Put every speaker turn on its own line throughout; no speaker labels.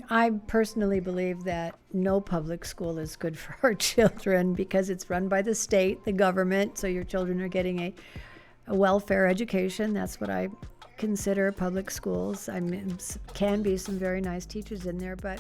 I personally believe that no public school is good for our children because it's run by the state, the government, so your children are getting a welfare education. That's what I consider public schools. I mean, can be some very nice teachers in there, but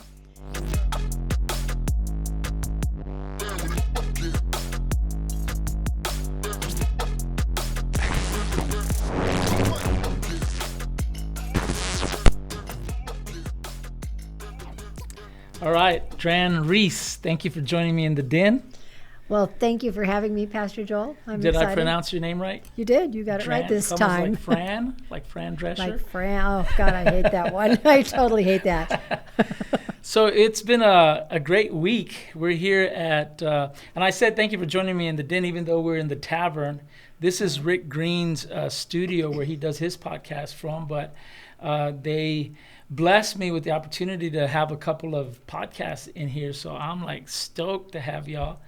All right, Dran Reese, thank you for joining me in the den.
well, thank you for having me, Pastor Joel. I'm
Did
excited.
I pronounce your name right?
You did. You got it right this time.
Like Fran Drescher.
Like Fran. Oh, God, I hate that one. I totally hate that.
So it's been a great week. We're here at, and I said thank you for joining me in the den, even though we're in the tavern. This is Rick Green's studio where he does his podcast from, but they blessed me with the opportunity to have a couple of podcasts in here. So I'm like stoked to have y'all.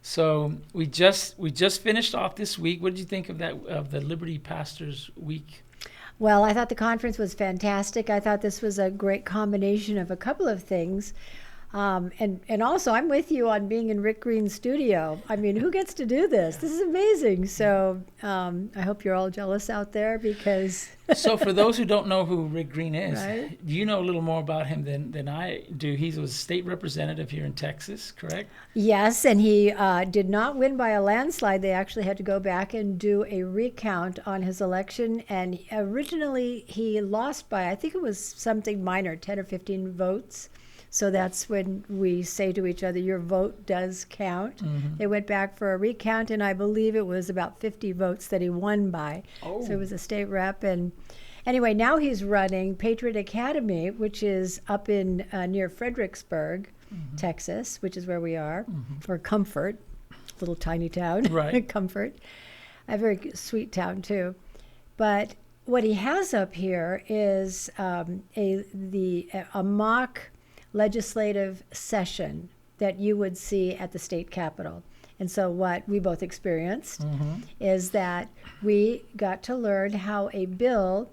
So we just finished off this week. What did you think of the Liberty Pastors Week?
Well, I thought the conference was fantastic. I thought this was a great combination of a couple of things. And also, I'm with you on being in Rick Green's studio. I mean, who gets to do this? This is amazing. So I hope you're all jealous out there because...
So for those who don't know who Rick Green is,
Right.
You know a little more about him than I do. He was a state representative here in Texas, correct?
Yes, and he did not win by a landslide. They actually had to go back and do a recount on his election. And originally, he lost by, I think it was something minor, 10 or 15 votes. So that's when we say to each other, your vote does count.
Mm-hmm.
They went back for a recount, and I believe it was about 50 votes that he won by.
Oh.
So it was a state rep. And anyway, now he's running Patriot Academy, which is up in near Fredericksburg,
Mm-hmm.
Texas, which is where we are,
Mm-hmm.
or Comfort, little tiny town,
Right.
Comfort. A very sweet town, too. But what he has up here is a mock legislative session that you would see at the state capitol. And so what we both experienced
Mm-hmm.
is that we got to learn how a bill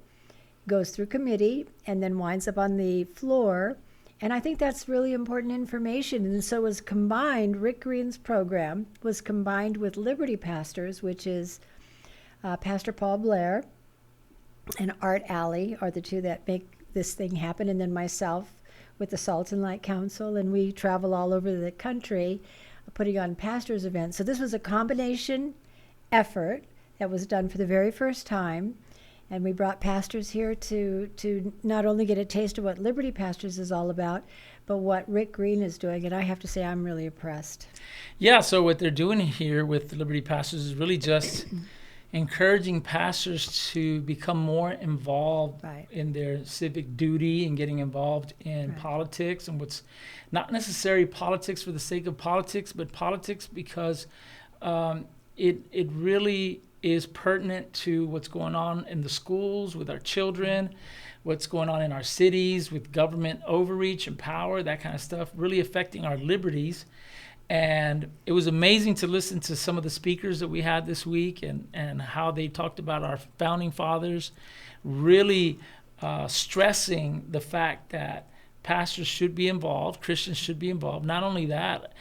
goes through committee and then winds up on the floor. And I think that's really important information. And so was combined, Rick Green's program was combined with Liberty Pastors, which is Pastor Paul Blair and Art Alley are the two that make this thing happen. And then myself with the Salt and Light Council, and we travel all over the country putting on pastors events. So this was a combination effort that was done for the very first time, and we brought pastors here to not only get a taste of what Liberty Pastors is all about, but what Rick Green is doing, and I have to say I'm really impressed.
Yeah, so what they're doing here with the Liberty Pastors is really just encouraging pastors to become more involved
Right.
in their civic duty and getting involved in
Right.
politics, and what's not necessarily politics for the sake of politics, but politics because it really is pertinent to what's going on in the schools with our children, what's going on in our cities with government overreach and power, that kind of stuff, really affecting our liberties. And it was amazing to listen to some of the speakers that we had this week and how they talked about our founding fathers, really stressing the fact that pastors should be involved, Christians should be involved. Not only that,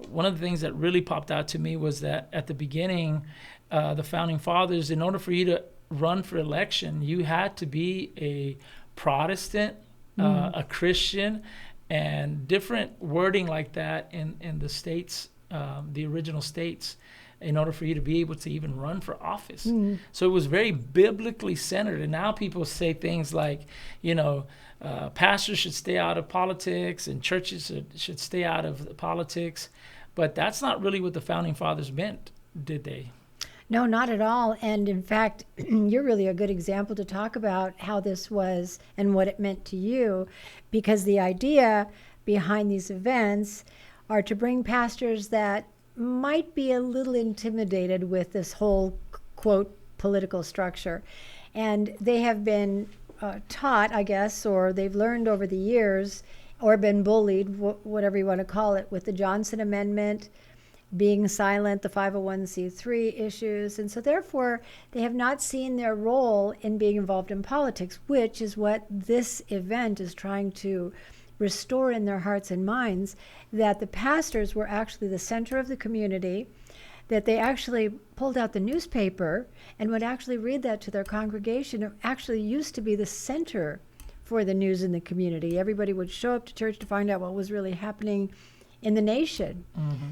one of the things that really popped out to me was that at the beginning, the founding fathers, in order for you to run for election, you had to be a Protestant, a Christian, and different wording like that in the states, the original states, in order for you to be able to even run for office. So it was very biblically centered. And now people say things like, pastors should stay out of politics and churches should stay out of politics. But that's not really what the founding fathers meant, did they?
No, not at all. And in fact, you're really a good example to talk about how this was and what it meant to you, because the idea behind these events are to bring pastors that might be a little intimidated with this whole, quote, political structure. And they have been taught, I guess, or they've learned over the years, or been bullied, whatever you want to call it, with the Johnson Amendment, being silent, the 501c3 issues. And so therefore, they have not seen their role in being involved in politics, which is what this event is trying to restore in their hearts and minds, that the pastors were actually the center of the community, that they actually pulled out the newspaper and would actually read that to their congregation. It actually used to be the center for the news in the community. Everybody would show up to church to find out what was really happening in the nation.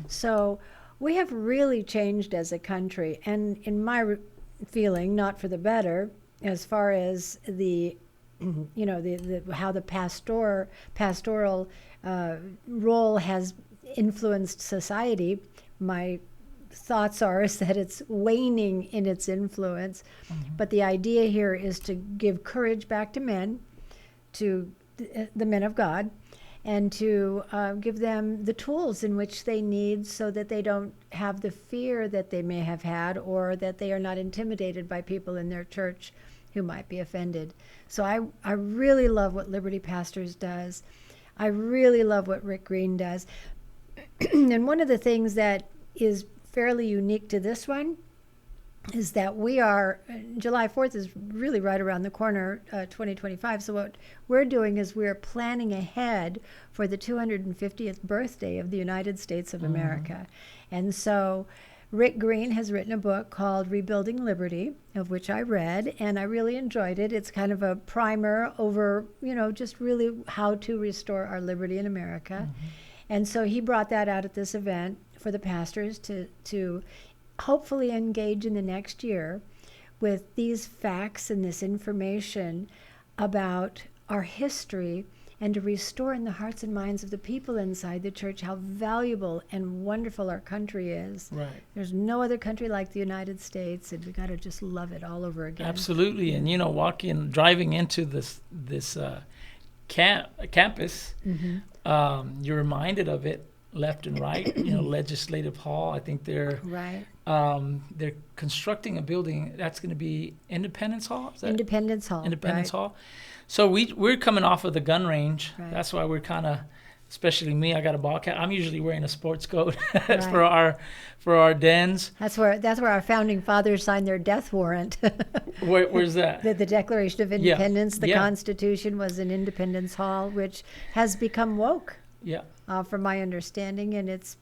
So we have really changed as a country, and in my feeling, not for the better, as far as the how the pastoral role has influenced society. My thoughts are is that it's waning in its influence. But the idea here is to give courage back to men, to the men of God, and to give them the tools in which they need so that they don't have the fear that they may have had, or that they are not intimidated by people in their church who might be offended. So I really love what Liberty Pastors does. I really love what Rick Green does. And one of the things that is fairly unique to this one is that we are, July 4th is really right around the corner, 2025. So what we're doing is we're planning ahead for the 250th birthday of the United States of America. And so Rick Green has written a book called Rebuilding Liberty, of which I read, and I really enjoyed it. It's kind of a primer over, just really how to restore our liberty in America. And so he brought that out at this event for the pastors to hopefully engage in the next year with these facts and this information about our history, and to restore in the hearts and minds of the people inside the church how valuable and wonderful our country is.
Right.
There's no other country like the United States, and we got to just love it all over again.
Absolutely. And driving into this campus, you're reminded of it left and right. Legislative Hall. I think they're constructing a building that's going to be Independence Hall.
Independence Hall.
Independence Hall. So we're coming off of the gun range.
Right.
That's why we're kind of, especially me. I got a ball cap. I'm usually wearing a sports coat for our dens.
That's where our founding fathers signed their death warrant.
Where's that?
The Declaration of Independence. The Constitution was in Independence Hall, which has become woke.
Yeah.
From my understanding, and it's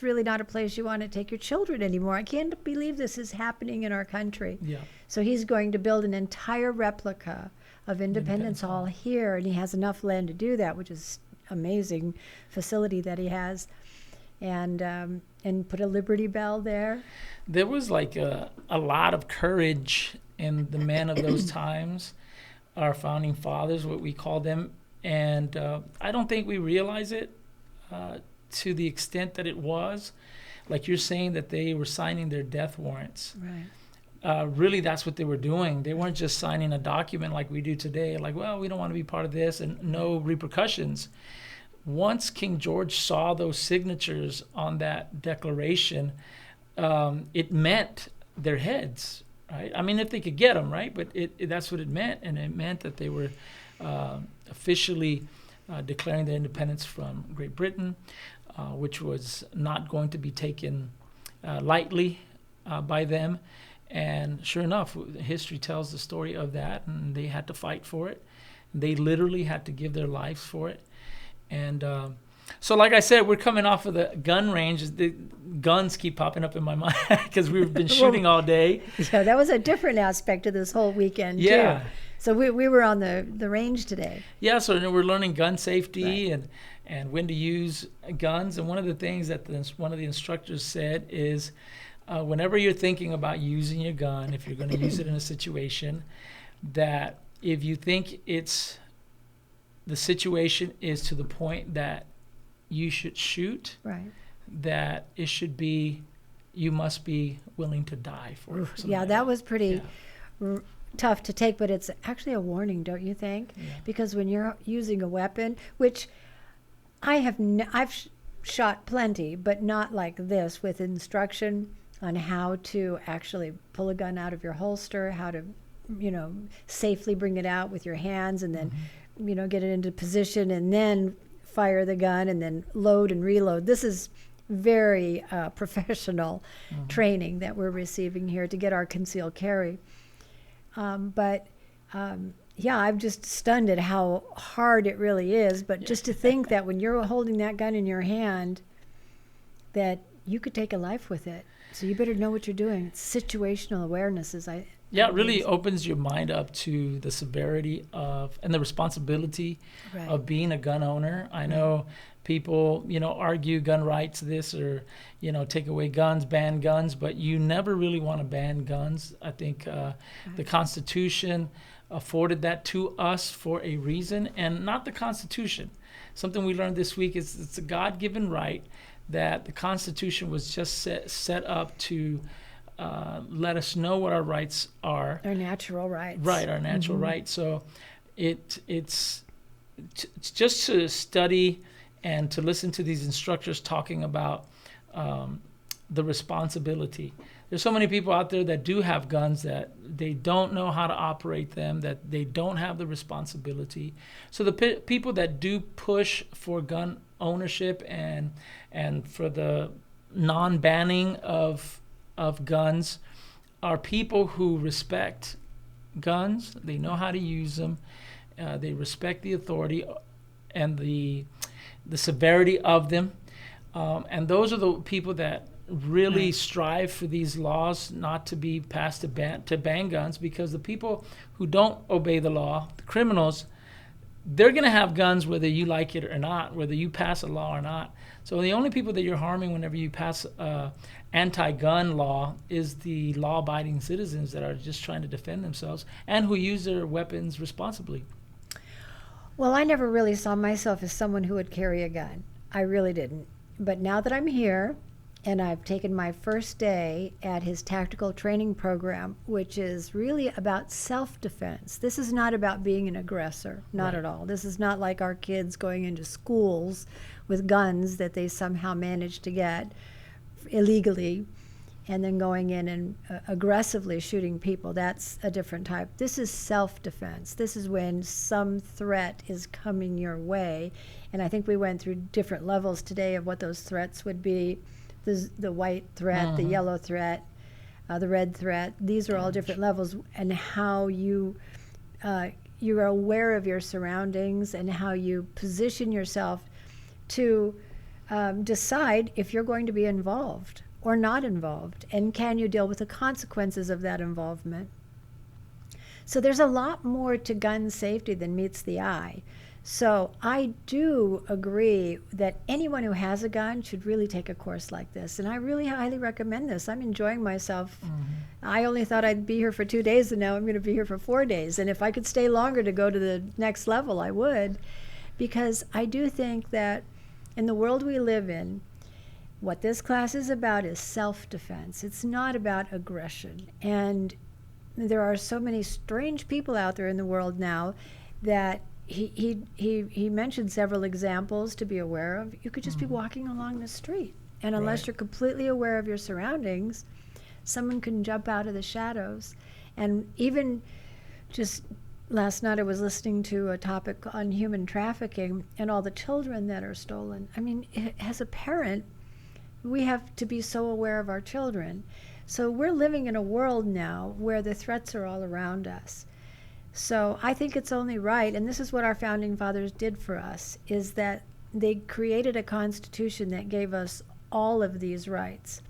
really not a place you want to take your children anymore. I can't believe this is happening in our country.
Yeah.
So he's going to build an entire replica of Independence Hall here, and he has enough land to do that, which is amazing facility that he has, and put a Liberty Bell there.
There was like a lot of courage in the men of those times, our founding fathers, what we call them. And I don't think we realize it to the extent that it was. Like you're saying that they were signing their death warrants.
Right.
Really, that's what they were doing. They weren't just signing a document like we do today, like, well, we don't want to be part of this, and no repercussions. Once King George saw those signatures on that declaration, it meant their heads, right? I mean, if they could get them, right? But that's what it meant, and it meant that they were officially declaring their independence from Great Britain, which was not going to be taken lightly by them. And sure enough, history tells the story of that, and they had to fight for it. They literally had to give their lives for it. And so like I said, we're coming off of the gun range. The guns keep popping up in my mind because we've been shooting all day.
Yeah, that was a different aspect of this whole weekend,
yeah.
too. So we were on the range today.
Yeah, so we're learning gun safety and when to use guns. And one of the things that one of the instructors said is, whenever you're thinking about using your gun, if you're going to use it in a situation, that if you think the situation is to the point that you should shoot,
right,
that it should be, you must be willing to die for it.
Yeah, that was pretty tough to take, but it's actually a warning, don't you think?
Yeah.
Because when you're using a weapon, which I've shot plenty, but not like this, with instruction on how to actually pull a gun out of your holster, how to, safely bring it out with your hands, and then, get it into position, and then fire the gun, and then load and reload. This is very professional training that we're receiving here to get our concealed carry. But yeah, I'm just stunned at how hard it really is. But just to think that when you're holding that gun in your hand, that you could take a life with it. So you better know what you're doing. Situational awareness is
Yeah, it really opens your mind up to the severity of and the responsibility
right.
of being a gun owner. I know people, argue gun rights, this or, take away guns, ban guns, but you never really want to ban guns. I think the Constitution afforded that to us for a reason, and not the Constitution. Something we learned this week is it's a God-given right that the Constitution was just set up to let us know what our rights are.
Our natural rights.
Right, our natural rights. So it's just to study and to listen to these instructors talking about the responsibility. There's so many people out there that do have guns that they don't know how to operate them, that they don't have the responsibility. So the people that do push for gun ownership and for the non-banning of guns are people who respect guns. They know how to use them. They respect the authority and the severity of them. And those are the people that really strive for these laws not to be passed to ban guns, because the people who don't obey the law, the criminals, they're going to have guns whether you like it or not, whether you pass a law or not. So the only people that you're harming whenever you pass anti-gun law is the law-abiding citizens that are just trying to defend themselves and who use their weapons responsibly.
Well, I never really saw myself as someone who would carry a gun. I really didn't. But now that I'm here, and I've taken my first day at his tactical training program, which is really about self-defense. This is not about being an aggressor, not at all. This is not like our kids going into schools with guns that they somehow managed to get illegally and then going in and aggressively shooting people. That's a different type. This is self-defense. This is when some threat is coming your way. And I think we went through different levels today of what those threats would be. The white threat, the yellow threat, the red threat. These are all different levels, and how you are aware of your surroundings and how you position yourself to decide if you're going to be involved or not involved, and can you deal with the consequences of that involvement. So there's a lot more to gun safety than meets the eye. So I do agree that anyone who has a gun should really take a course like this. And I really highly recommend this. I'm enjoying myself. I only thought I'd be here for 2 days, and now I'm going to be here for 4 days. And if I could stay longer to go to the next level, I would. Because I do think that in the world we live in, what this class is about is self-defense. It's not about aggression. And there are so many strange people out there in the world now that he mentioned several examples to be aware of. You could just be walking along the street, and unless you're completely aware of your surroundings, someone can jump out of the shadows. And even just last night I was listening to a topic on human trafficking and all the children that are stolen. I mean, as a parent, we have to be so aware of our children. So we're living in a world now where the threats are all around us. So I think it's only right, and this is what our founding fathers did for us, is that they created a constitution that gave us all of these rights.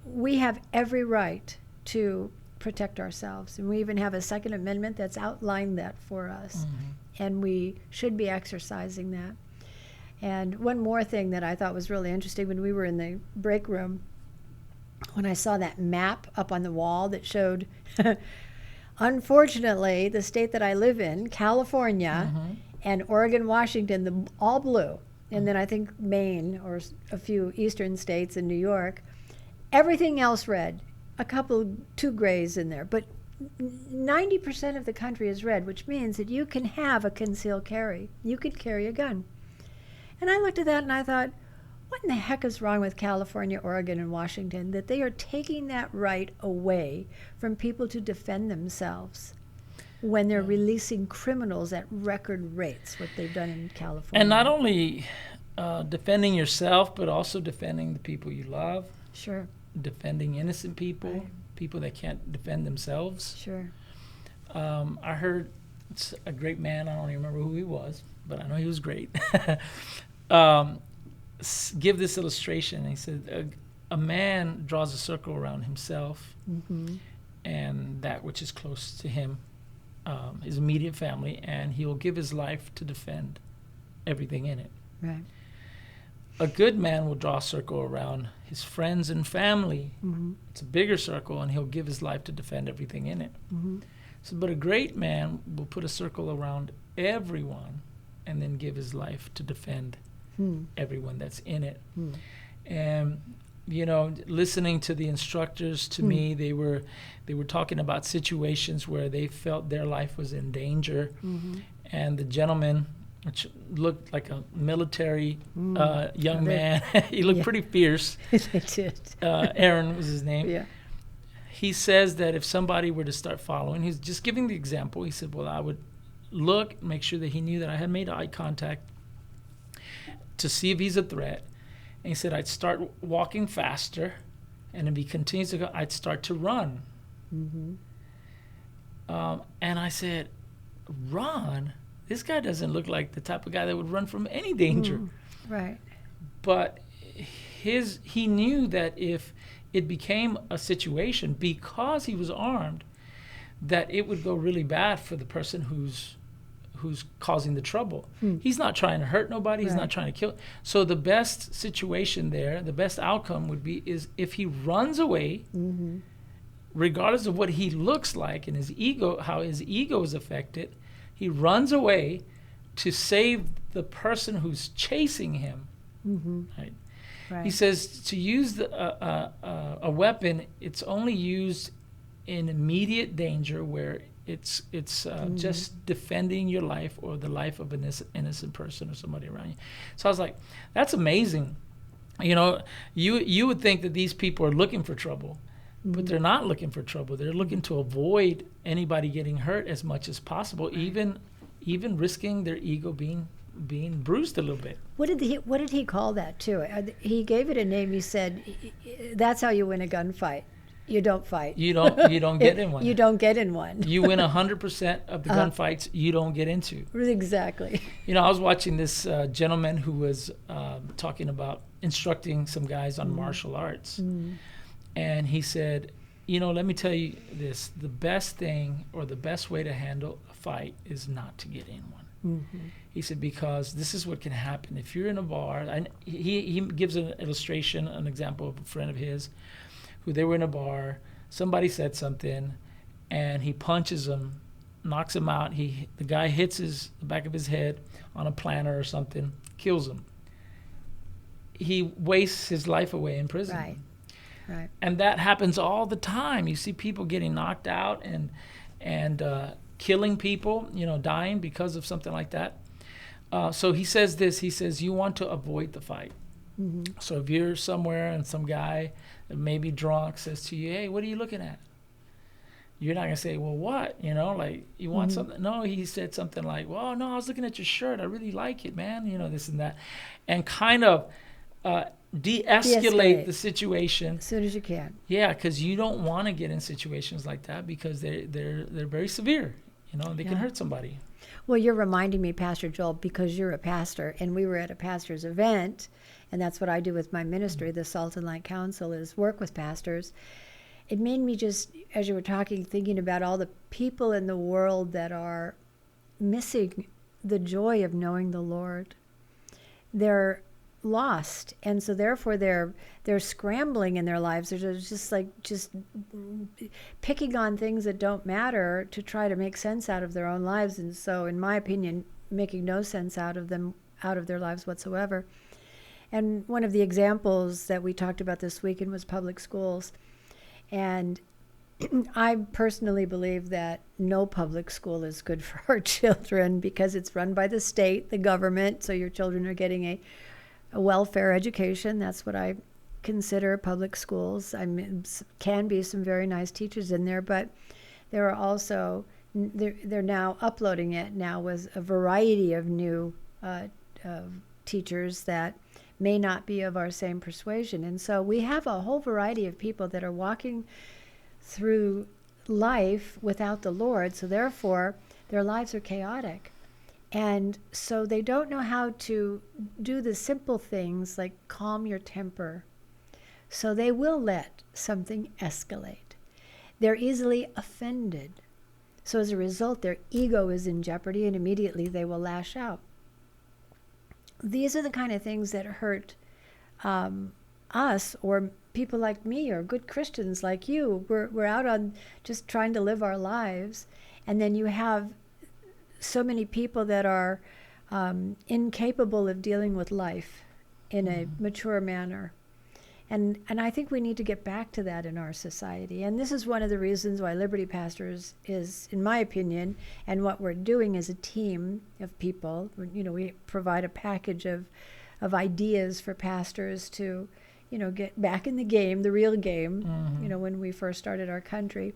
We have every right to protect ourselves, and we even have a Second Amendment that's outlined that for us, and we should be exercising that. And one more thing that I thought was really interesting, when we were in the break room, when I saw that map up on the wall that showed unfortunately, the state that I live in, California, and Oregon, Washington, all blue, and then I think Maine or a few eastern states and New York, everything else red, two grays in there, but 90% of the country is red, which means that you can have a concealed carry. You could carry a gun. And I looked at that and I thought, what in the heck is wrong with California, Oregon, and Washington that they are taking that right away from people to defend themselves when they're releasing criminals at record rates, what they've done in California?
And not only defending yourself, but also defending the people you love.
Sure.
Defending innocent people, people that can't defend themselves.
Sure.
I heard It's a great man. I don't even remember who he was, but I know he was great. Give this illustration. He said, a man draws a circle around himself and that which is close to him, his immediate family, and he will give his life to defend everything in it.
Right.
A good man will draw a circle around his friends and family. It's a bigger circle, and he'll give his life to defend everything in it. So, but a great man will put a circle around everyone and then give his life to defend everyone that's in it. And, you know, listening to the instructors, to me, they were talking about situations where they felt their life was in danger. And the gentleman, which looked like a military young man, he looked pretty fierce.
They did.
Aaron was his name.
Yeah.
He says that if somebody were to start following, he's just giving the example. He said, well, I would look, make sure that he knew that I had made eye contact to see if he's a threat. And he said, I'd start walking faster, and if he continues to go, I'd start to run. And I said, run? This guy doesn't look like the type of guy that would run from any danger.
Right.
But he knew that if it became a situation, because he was armed, that it would go really bad for the person who's causing the trouble. He's not trying to hurt nobody. He's not trying to kill. So the best situation there, the best outcome would be is if he runs away, regardless of what he looks like and his ego, how his ego is affected, he runs away to save the person who's chasing him. Right?
Right.
He says to use a weapon, it's only used in immediate danger where it's just defending your life or the life of an innocent person or somebody around you. So I was like, that's amazing. You know, you would think that these people are looking for trouble, but they're not looking for trouble. They're looking to avoid anybody getting hurt as much as possible, even risking their ego being bruised a little bit.
What did he call that too? He gave it a name. He said, "That's how you win a gunfight. You don't fight.
You don't get in one.
You don't get in one.
You win 100% of the gunfights you don't get into."
Exactly.
You know, I was watching this gentleman who was talking about instructing some guys on martial arts, and he said, "You know, let me tell you this: the best thing or the best way to handle a fight is not to get in one." He said, because this is what can happen if you're in a bar. He gives an illustration, an example of a friend of his who they were in a bar. Somebody said something, and he punches him, knocks him out. The guy hits the back of his head on a planter or something, kills him. He wastes his life away in prison.
Right.
And that happens all the time. You see people getting knocked out and killing people, you know, dying because of something like that. So he says this. He says, you want to avoid the fight. So if you're somewhere and some guy, maybe drunk, says to you, "Hey, what are you looking at?" You're not going to say, "Well, what?" You know, like, you want something? No, he said something like, "Well, no, I was looking at your shirt. I really like it, man." You know, this and that. And kind of de-escalate the situation.
As soon as you can.
Yeah, because you don't want to get in situations like that because they're very severe. You know, they can hurt somebody.
Well, you're reminding me, Pastor Joel, because you're a pastor, and we were at a pastor's event, and that's what I do with my ministry, the Salt and Light Council, is work with pastors. It made me just, as you were talking, thinking about all the people in the world that are missing the joy of knowing the Lord. They're lost, and so therefore they're scrambling in their lives. They're just picking on things that don't matter to try to make sense out of their own lives, and so, in my opinion, making no sense out of their lives whatsoever. And one of the examples that we talked about this weekend was public schools, and I personally believe that no public school is good for our children because it's run by the state, the government, so your children are getting a welfare education. That's what I consider public schools. I mean, can be some very nice teachers in there, but there are also, they're now uploading it now with a variety of new teachers that may not be of our same persuasion. And so we have a whole variety of people that are walking through life without the Lord. So therefore, Their lives are chaotic. And so they don't know how to do the simple things like calm your temper. So they will let something escalate. They're easily offended. So as a result, their ego is in jeopardy and immediately they will lash out. These are the kind of things that hurt us or people like me or good Christians like you. We're out on just trying to live our lives. And then you have so many people that are incapable of dealing with life in a mature manner. And I think we need to get back to that in our society. And this is one of the reasons why Liberty Pastors is, in my opinion, and what we're doing as a team of people, we provide a package of ideas for pastors to, get back in the game, the real game, when we first started our country.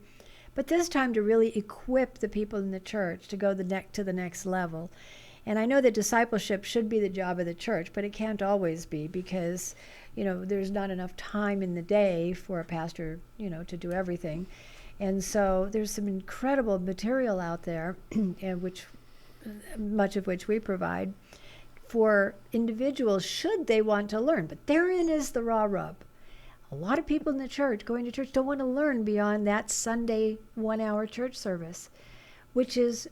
But this time to really equip the people in the church to go to the next level. And I know that discipleship should be the job of the church, but it can't always be because, there's not enough time in the day for a pastor, to do everything. And so there's some incredible material out there, and much of which we provide for individuals should they want to learn. But therein is the raw rub. A lot of people in the church, going to church, don't want to learn beyond that Sunday 1-hour church service, which is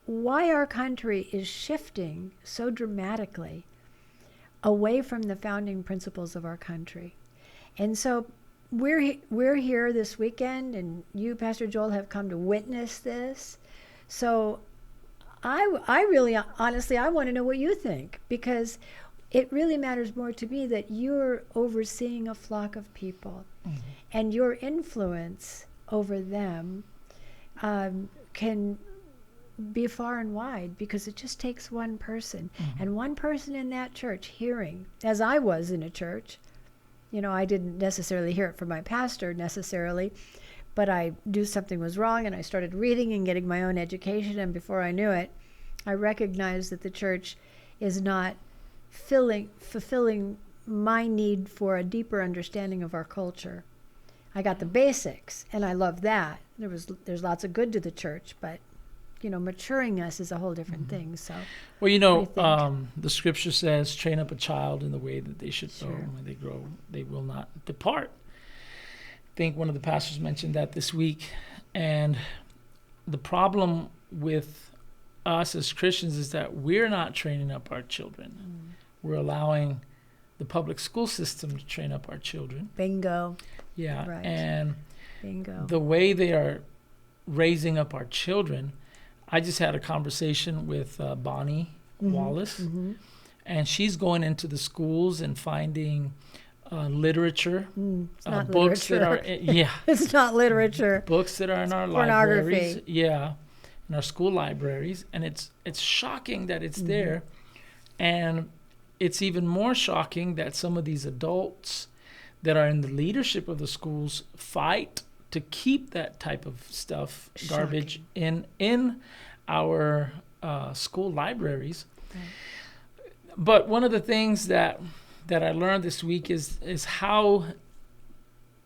why our country is shifting so dramatically away from the founding principles of our country. And so we're here this weekend, and you, Pastor Joel, have come to witness this. So I really, honestly, I want to know what you think, because it really matters more to me that you're overseeing a flock of people, and your influence over them can be far and wide, because it just takes one person. And one person in that church hearing, as I was in a church, I didn't necessarily hear it from my pastor necessarily, but I knew something was wrong, and I started reading and getting my own education, and before I knew it, I recognized that the church is not fulfilling my need for a deeper understanding of our culture. I got the basics, and I love that. There's lots of good to the church, but maturing us is a whole different thing. So,
well, the scripture says, "Train up a child in the way that they should go. When they grow, they will not depart." I think one of the pastors mentioned that this week, and the problem with us as Christians is that we're not training up our children. We're allowing the public school system to train up our children.
Bingo.
Yeah,
right.
And
Bingo.
The way they are raising up our children. I just had a conversation with Bonnie Wallace, and she's going into the schools and finding literature, books that are
it's not literature.
Books that are in our libraries, in our school libraries, and it's shocking that it's there, and it's even more shocking that some of these adults that are in the leadership of the schools fight to keep that type of stuff, garbage, in our school libraries. Right. But one of the things that I learned this week is how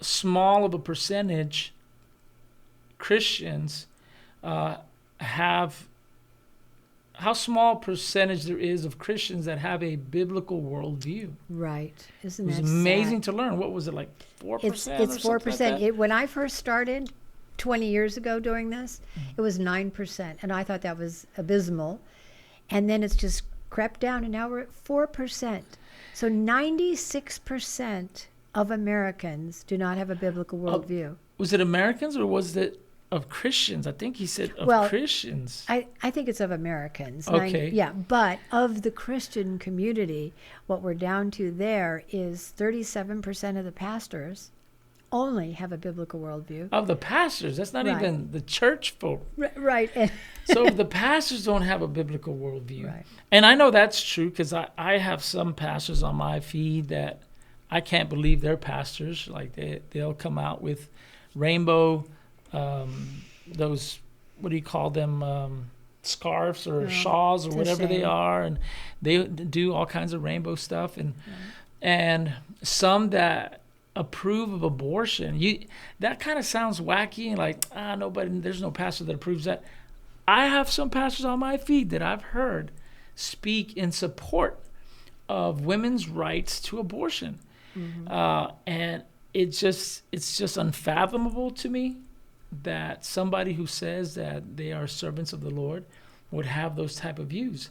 small of a percentage Christians have, how small percentage there is of Christians that have a biblical worldview.
Right. Isn't
it
that
was amazing
sad?
To learn. What was it, like 4%?
It's 4%. When I first started 20 years ago doing this, it was 9%. And I thought that was abysmal. And then it's just crept down, and now we're at 4%. So 96% of Americans do not have a biblical worldview.
Was it Americans, or was it of Christians? I think he said of Christians.
I think it's of Americans.
Okay.
But of the Christian community, what we're down to there is 37% of the pastors only have a biblical worldview.
Of the pastors, that's not even the church folk.
Right.
So the pastors don't have a biblical worldview.
Right.
And I know that's true, because I have some pastors on my feed that I can't believe they're pastors. Like they'll come out with rainbow, those, what do you call them, scarves or shawls or whatever they are, and they do all kinds of rainbow stuff, and some that approve of abortion. That kind of sounds wacky, and like, there's no pastor that approves that. I have some pastors on my feed that I've heard speak in support of women's rights to abortion. And it's just unfathomable to me that somebody who says that they are servants of the Lord would have those type of views.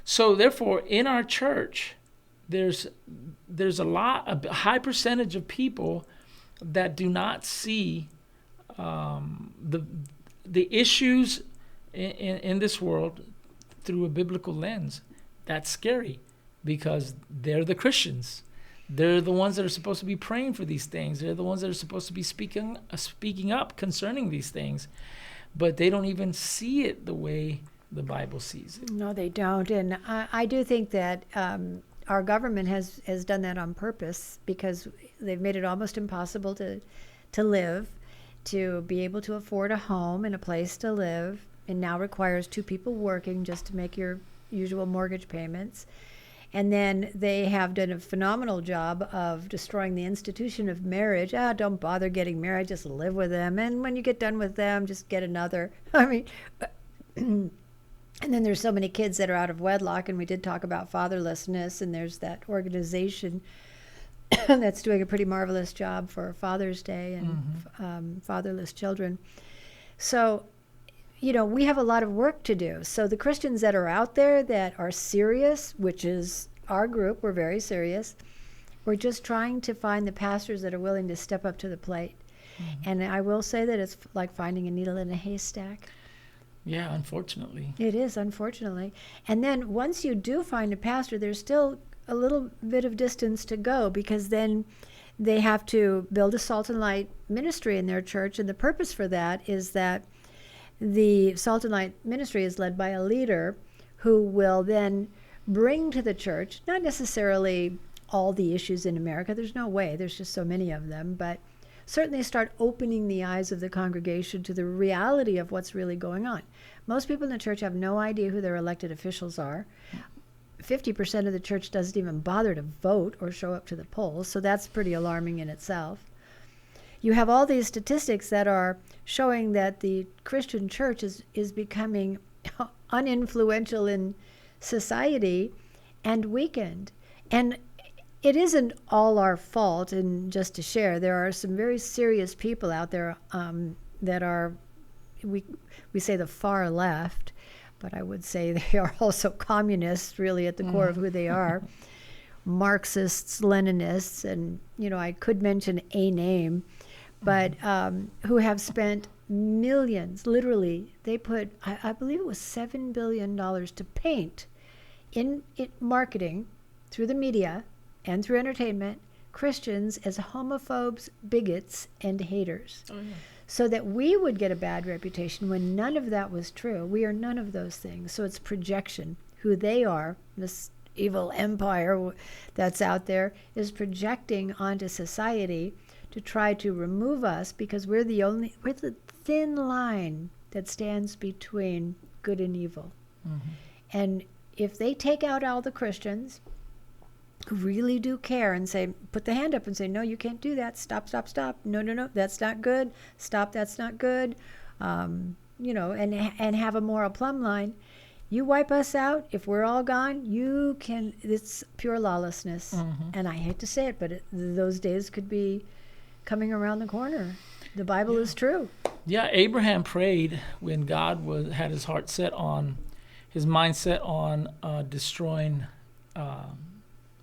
So therefore, in our church, there's a high percentage of people that do not see the issues in this world through a biblical lens. That's scary, because they're the Christians. They're the ones that are supposed to be praying for these things. They're the ones that are supposed to be speaking up concerning these things. But they don't even see it the way the Bible sees it.
No, they don't. And I do think that our government has done that on purpose, because they've made it almost impossible to live, to be able to afford a home and a place to live. It now requires two people working just to make your usual mortgage payments. And then they have done a phenomenal job of destroying the institution of marriage. Don't bother getting married, just live with them. And when you get done with them, just get another. I mean, and then there's so many kids that are out of wedlock. And we did talk about fatherlessness. And there's that organization that's doing a pretty marvelous job for Father's Day and fatherless children. So, we have a lot of work to do. So the Christians that are out there that are serious, which is our group, we're very serious. We're just trying to find the pastors that are willing to step up to the plate. And I will say that it's like finding a needle in a haystack.
Yeah, unfortunately.
It is, unfortunately. And then once you do find a pastor, there's still a little bit of distance to go, because then they have to build a salt and light ministry in their church. And the purpose for that is that the Salt and Light ministry is led by a leader who will then bring to the church, not necessarily all the issues in America, there's no way, there's just so many of them, but certainly start opening the eyes of the congregation to the reality of what's really going on. Most people in the church have no idea who their elected officials are. 50% of the church doesn't even bother to vote or show up to the polls, so that's pretty alarming in itself. You have all these statistics that are showing that the Christian church is becoming uninfluential in society and weakened. And it isn't all our fault. And just to share, there are some very serious people out there that are, we say the far left, but I would say they are also communists, really, at the core of who they are. Marxists, Leninists, and, I could mention a name, but who have spent millions, literally. They put, I believe it was $7 billion to paint in marketing through the media and through entertainment Christians as homophobes, bigots, and haters. Oh, yeah. So that we would get a bad reputation when none of that was true. We are none of those things. So it's projection. Who they are, this evil empire that's out there, is projecting onto society to try to remove us, because we're the thin line that stands between good and evil. And if they take out all the Christians who really do care and say, put the hand up and say, no, you can't do that. Stop. No, that's not good. Stop, that's not good. And have a moral plumb line. You wipe us out, if we're all gone, it's pure lawlessness. And I hate to say it, but those days could be coming around the corner. The Bible is true.
Yeah, Abraham prayed when God had his mindset on destroying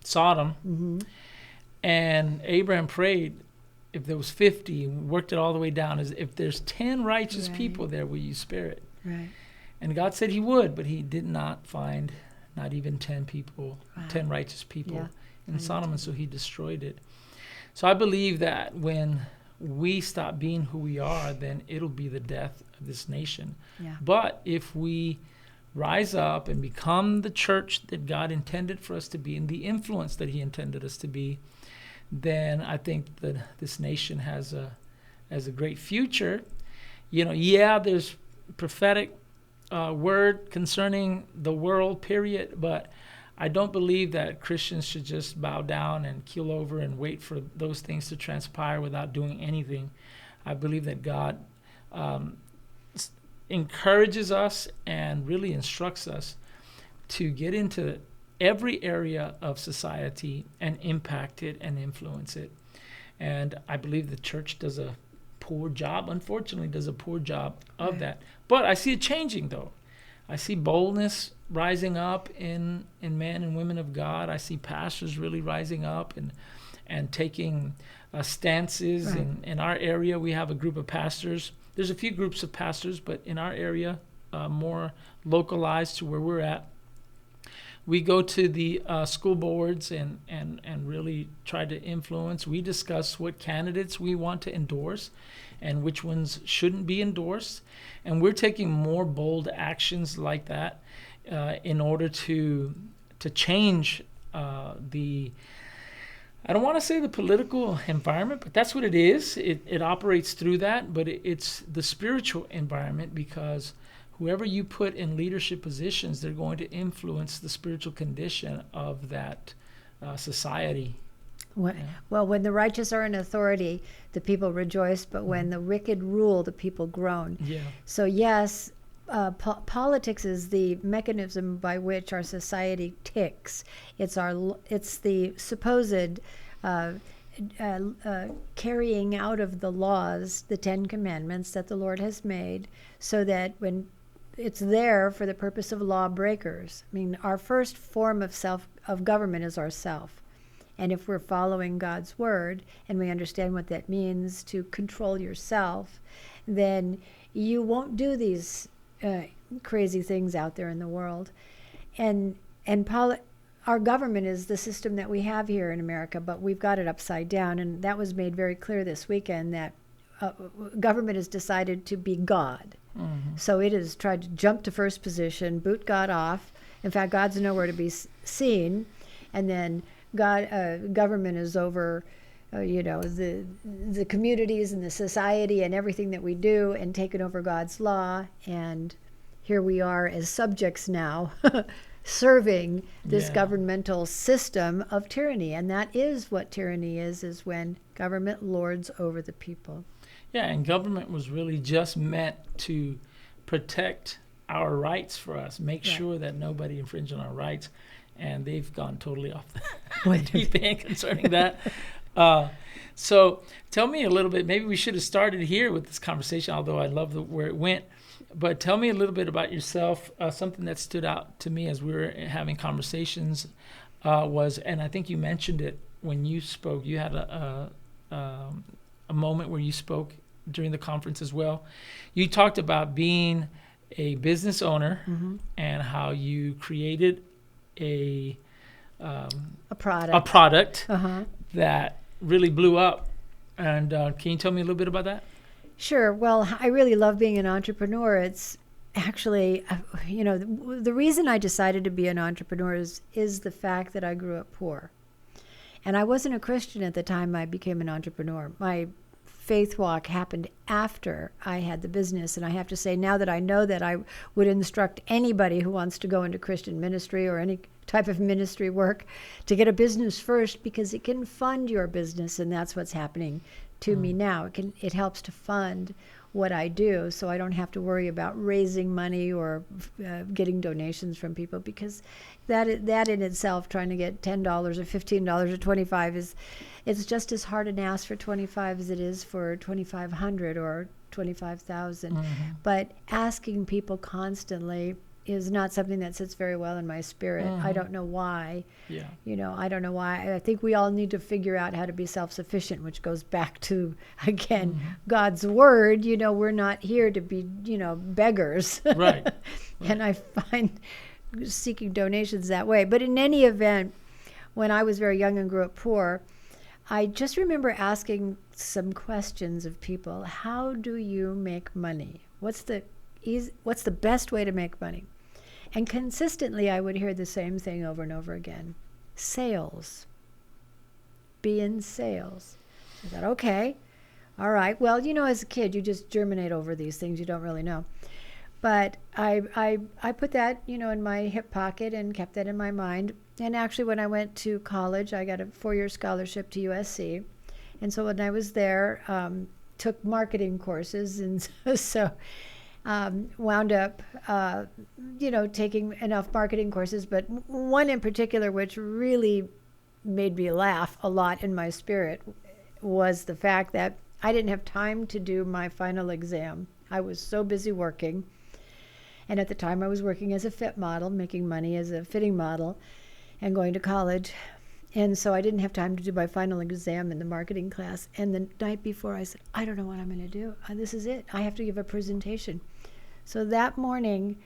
Sodom. And Abraham prayed, if there was 50, and worked it all the way down, as if there's 10 righteous people there, will you spare it?
Right.
And God said he would, but he did not find not even 10 people, 10 righteous people in Sodom, and so he destroyed it. So I believe that when we stop being who we are, then it'll be the death of this nation. Yeah. But if we rise up and become the church that God intended for us to be and the influence that he intended us to be, then I think that this nation has a great future. There's prophetic word concerning the world, period, but I don't believe that Christians should just bow down and keel over and wait for those things to transpire without doing anything. I believe that God encourages us and really instructs us to get into every area of society and impact it and influence it. And I believe the church does a poor job, unfortunately, does a poor job of that. But I see it changing, though. I see boldness rising up in men and women of God. I see pastors really rising up and taking stances.
Right.
In our area, we have a group of pastors. There's a few groups of pastors, but in our area, more localized to where we're at, we go to the school boards and really try to influence. We discuss what candidates we want to endorse and which ones shouldn't be endorsed. And we're taking more bold actions like that in order to change the, I don't want to say the political environment, but that's what it is. It operates through that, but it's the spiritual environment, because whoever you put in leadership positions, they're going to influence the spiritual condition of that society.
Well, when the righteous are in authority, the people rejoice, but when the wicked rule, the people groan.
Yeah.
So yes, politics is the mechanism by which our society ticks. It's the supposed carrying out of the laws, the 10 Commandments that the Lord has made, so that when it's there for the purpose of lawbreakers. I mean, our first form of government is ourself. And if we're following God's word and we understand what that means to control yourself, then you won't do these crazy things out there in the world. And our government is the system that we have here in America, but we've got it upside down. And that was made very clear this weekend, that government has decided to be God. Mm-hmm. So it has tried to jump to first position, boot God off. In fact, God's nowhere to be seen. And then government is over, the communities and the society and everything that we do, and taken over God's law. And here we are as subjects now, serving this governmental system of tyranny. And that is what tyranny is when government lords over the people.
Yeah, and government was really just meant to protect our rights for us, make sure that nobody infringed on our rights. And they've gone totally off the deep end concerning that. So tell me a little bit, maybe we should have started here with this conversation, although I love where it went. But tell me a little bit about yourself. Something that stood out to me as we were having conversations was, and I think you mentioned it when you spoke, you had a moment where you spoke during the conference as well. You talked about being a business owner, mm-hmm. and how you created a product uh-huh. that really blew up. And can you tell me a little bit about that?
Sure. Well, I really love being an entrepreneur. It's actually, the reason I decided to be an entrepreneur is the fact that I grew up poor. And I wasn't a Christian at the time I became an entrepreneur. My faith walk happened after I had the business. And I have to say, now that I know that, I would instruct anybody who wants to go into Christian ministry or any type of ministry work to get a business first, because it can fund your business. And that's what's happening to me now. It helps to fund what I do, so I don't have to worry about raising money or getting donations from people, because that in itself, trying to get $10 or $15 or $25 it's just as hard an ask for $25 as it is for $2,500 or $25,000. Mm-hmm. But asking people constantly is not something that sits very well in my spirit. Mm-hmm. I don't know why. Yeah. I don't know why. I think we all need to figure out how to be self-sufficient, which goes back to, again, mm-hmm. God's word. We're not here to be, beggars. Right. And I find seeking donations that way. But in any event, when I was very young and grew up poor, I just remember asking some questions of people. How do you make money? What's the best way to make money? And consistently, I would hear the same thing over and over again. Sales. Be in sales. I thought, okay, all right. Well, as a kid, you just germinate over these things. You don't really know. But I put that, in my hip pocket and kept that in my mind. And actually, when I went to college, I got a 4-year scholarship to USC. And so when I was there, took marketing courses. And so wound up, taking enough marketing courses, but one in particular which really made me laugh a lot in my spirit was the fact that I didn't have time to do my final exam. I was so busy working. And at the time I was working as a fit model, making money as a fitting model and going to college. And so I didn't have time to do my final exam in the marketing class. And the night before I said, I don't know what I'm going to do. This is it. I have to give a presentation. So that morning,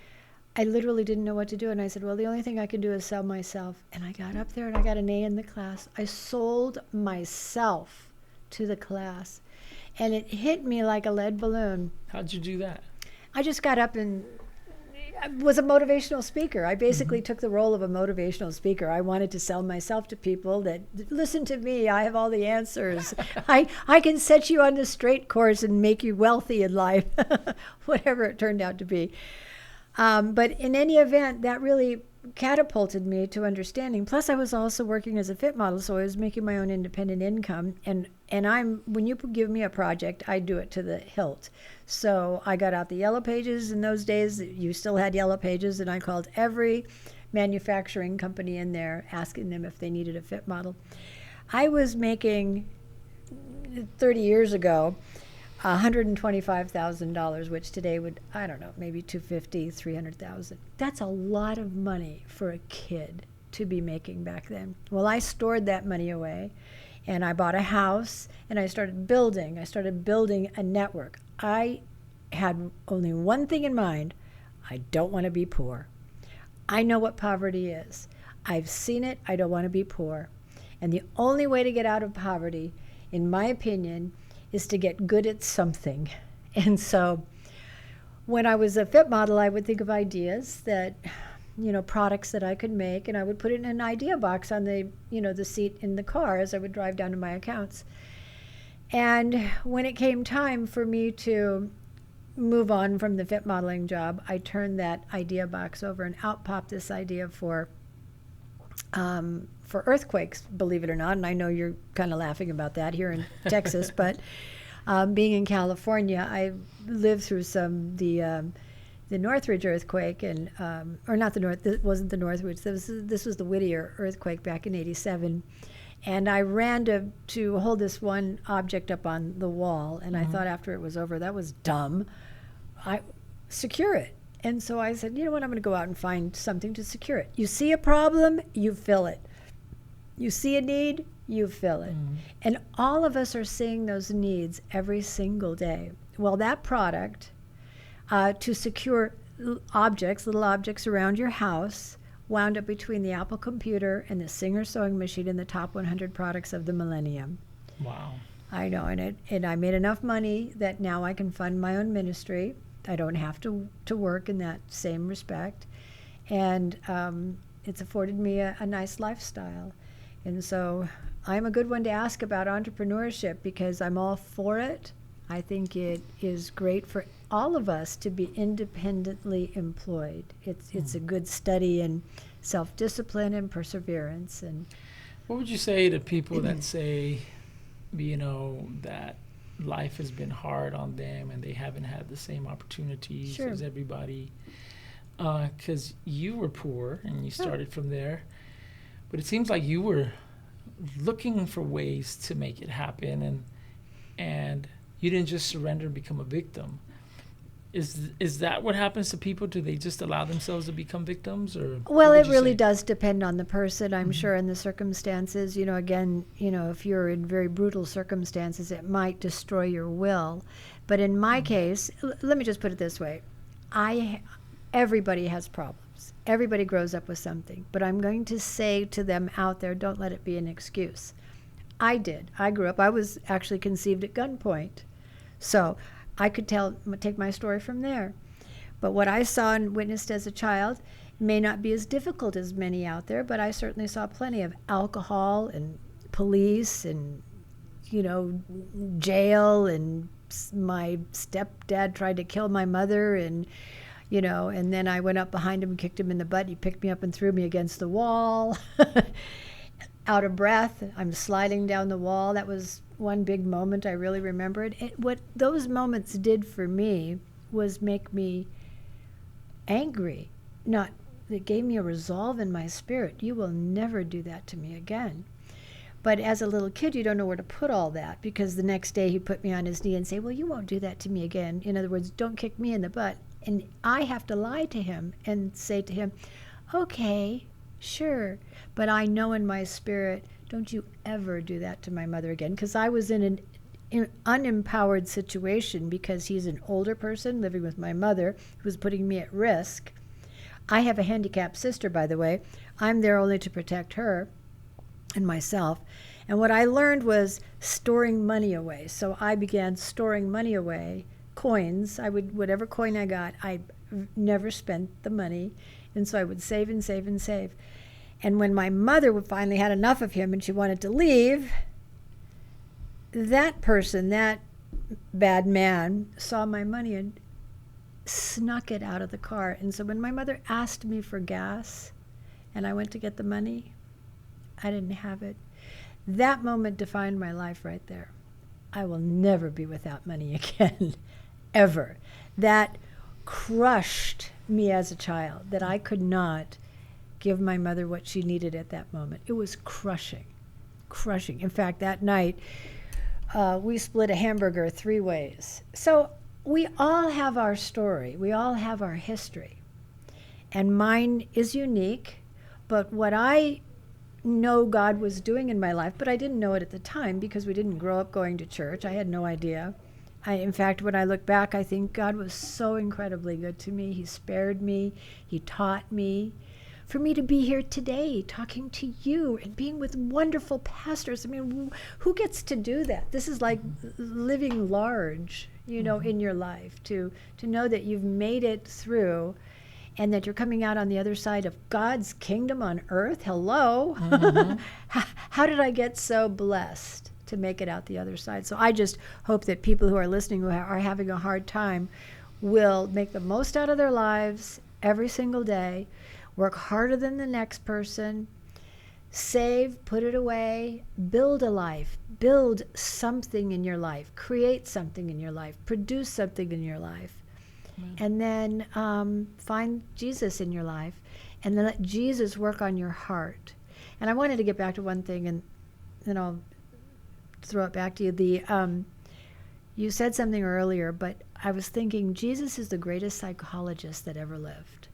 I literally didn't know what to do. And I said, well, the only thing I can do is sell myself. And I got up there and I got an A in the class. I sold myself to the class. And it hit me like a lead balloon.
How'd you do that?
I just got up and was a motivational speaker. I basically took the role of a motivational speaker. I wanted to sell myself to people that, listen to me, I have all the answers. I can set you on the straight course and make you wealthy in life, whatever it turned out to be. But in any event, that really catapulted me to understanding. Plus, I was also working as a fit model, so I was making my own independent income. And when you give me a project, I do it to the hilt. So I got out the yellow pages in those days. You still had yellow pages, and I called every manufacturing company in there, asking them if they needed a fit model. I was making 30 years ago $125,000, which today would, I don't know, maybe $250,000, $300,000. That's a lot of money for a kid to be making back then. Well, I stored that money away, and I bought a house, and I started building. A network. I had only one thing in mind. I don't want to be poor. I know what poverty is. I've seen it. I don't want to be poor. And the only way to get out of poverty, in my opinion, is to get good at something. And so when I was a fit model, I would think of ideas that, products that I could make, and I would put it in an idea box on the seat in the car as I would drive down to my accounts. And when it came time for me to move on from the fit modeling job, I turned that idea box over, and out popped this idea for earthquakes, believe it or not. And I know you're kind of laughing about that here in Texas, but being in California, I lived through the Northridge earthquake, and or not the North. It wasn't the Northridge. This was the Whittier earthquake back in '87, and I ran to hold this one object up on the wall, and I thought after it was over, that was dumb. I secure it. And so I said, you know what, I'm going to go out and find something to secure it. You see a problem, you fill it. You see a need, you fill it. And all of us are seeing those needs every single day. Well, that product, to secure little objects around your house, wound up between the Apple computer and the Singer sewing machine in the top 100 products of the millennium.
Wow. I
know, and I made enough money that now I can fund my own ministry. I don't have to work in that same respect. And it's afforded me a nice lifestyle. And so I'm a good one to ask about entrepreneurship because I'm all for it. I think it is great for all of us to be independently employed. It's a good study in self-discipline and perseverance. And
what would you say to people that say, that life has been hard on them and they haven't had the same opportunities as everybody? Because you were poor and you started from there, but it seems like you were looking for ways to make it happen, and you didn't just surrender and become a victim. Is that what happens to people? Do they just allow themselves to become victims, or?
Well, it really does depend on the person, I'm sure, and the circumstances. If you're in very brutal circumstances, it might destroy your will. But in my case, let me just put it this way: everybody has problems. Everybody grows up with something. But I'm going to say to them out there, don't let it be an excuse. I did. I grew up. I was actually conceived at gunpoint, so I could take my story from there. But what I saw and witnessed as a child may not be as difficult as many out there, but I certainly saw plenty of alcohol and police and, jail, and my stepdad tried to kill my mother, and then I went up behind him and kicked him in the butt. He picked me up and threw me against the wall. Out of breath, I'm sliding down the wall. That was one big moment I really remembered. What those moments did for me was make me angry. Not, it gave me a resolve in my spirit. You will never do that to me again. But as a little kid, you don't know where to put all that, because the next day he'd put me on his knee and say, well, you won't do that to me again. In other words, don't kick me in the butt. And I have to lie to him and say to him, okay, sure. But I know in my spirit, don't you ever do that to my mother again. Because I was in an unempowered situation, because he's an older person living with my mother who was putting me at risk. I have a handicapped sister, by the way. I'm there only to protect her and myself. And what I learned was storing money away. So I began storing money away, coins. I would, whatever coin I got, I never spent the money. And so I would save and save and save. And when my mother would finally had enough of him and she wanted to leave, that person, that bad man, saw my money and snuck it out of the car. And so when my mother asked me for gas and I went to get the money, I didn't have it. That moment defined my life right there. I will never be without money again, ever. That crushed me as a child, that I could not give my mother what she needed at that moment. It was crushing, crushing. In fact, that night, we split a hamburger 3 ways. So we all have our story. We all have our history. And mine is unique, but what I know God was doing in my life, but I didn't know it at the time because we didn't grow up going to church. I had no idea. In fact, when I look back, I think God was so incredibly good to me. He spared me. He taught me. For me to be here today talking to you and being with wonderful pastors. I mean, who gets to do that? This is like living large, you know, in your life, to know that you've made it through and that you're coming out on the other side of God's kingdom on earth. Hello. How did I get so blessed to make it out the other side? So I just hope that people who are listening who are having a hard time will make the most out of their lives every single day, work harder than the next person, save, put it away, build a life, build something in your life, create something in your life, produce something in your life. And then find Jesus in your life, and then let Jesus work on your heart. And I wanted to get back to one thing, and then I'll throw it back to you. You said something earlier, but I was thinking Jesus is the greatest psychologist that ever lived.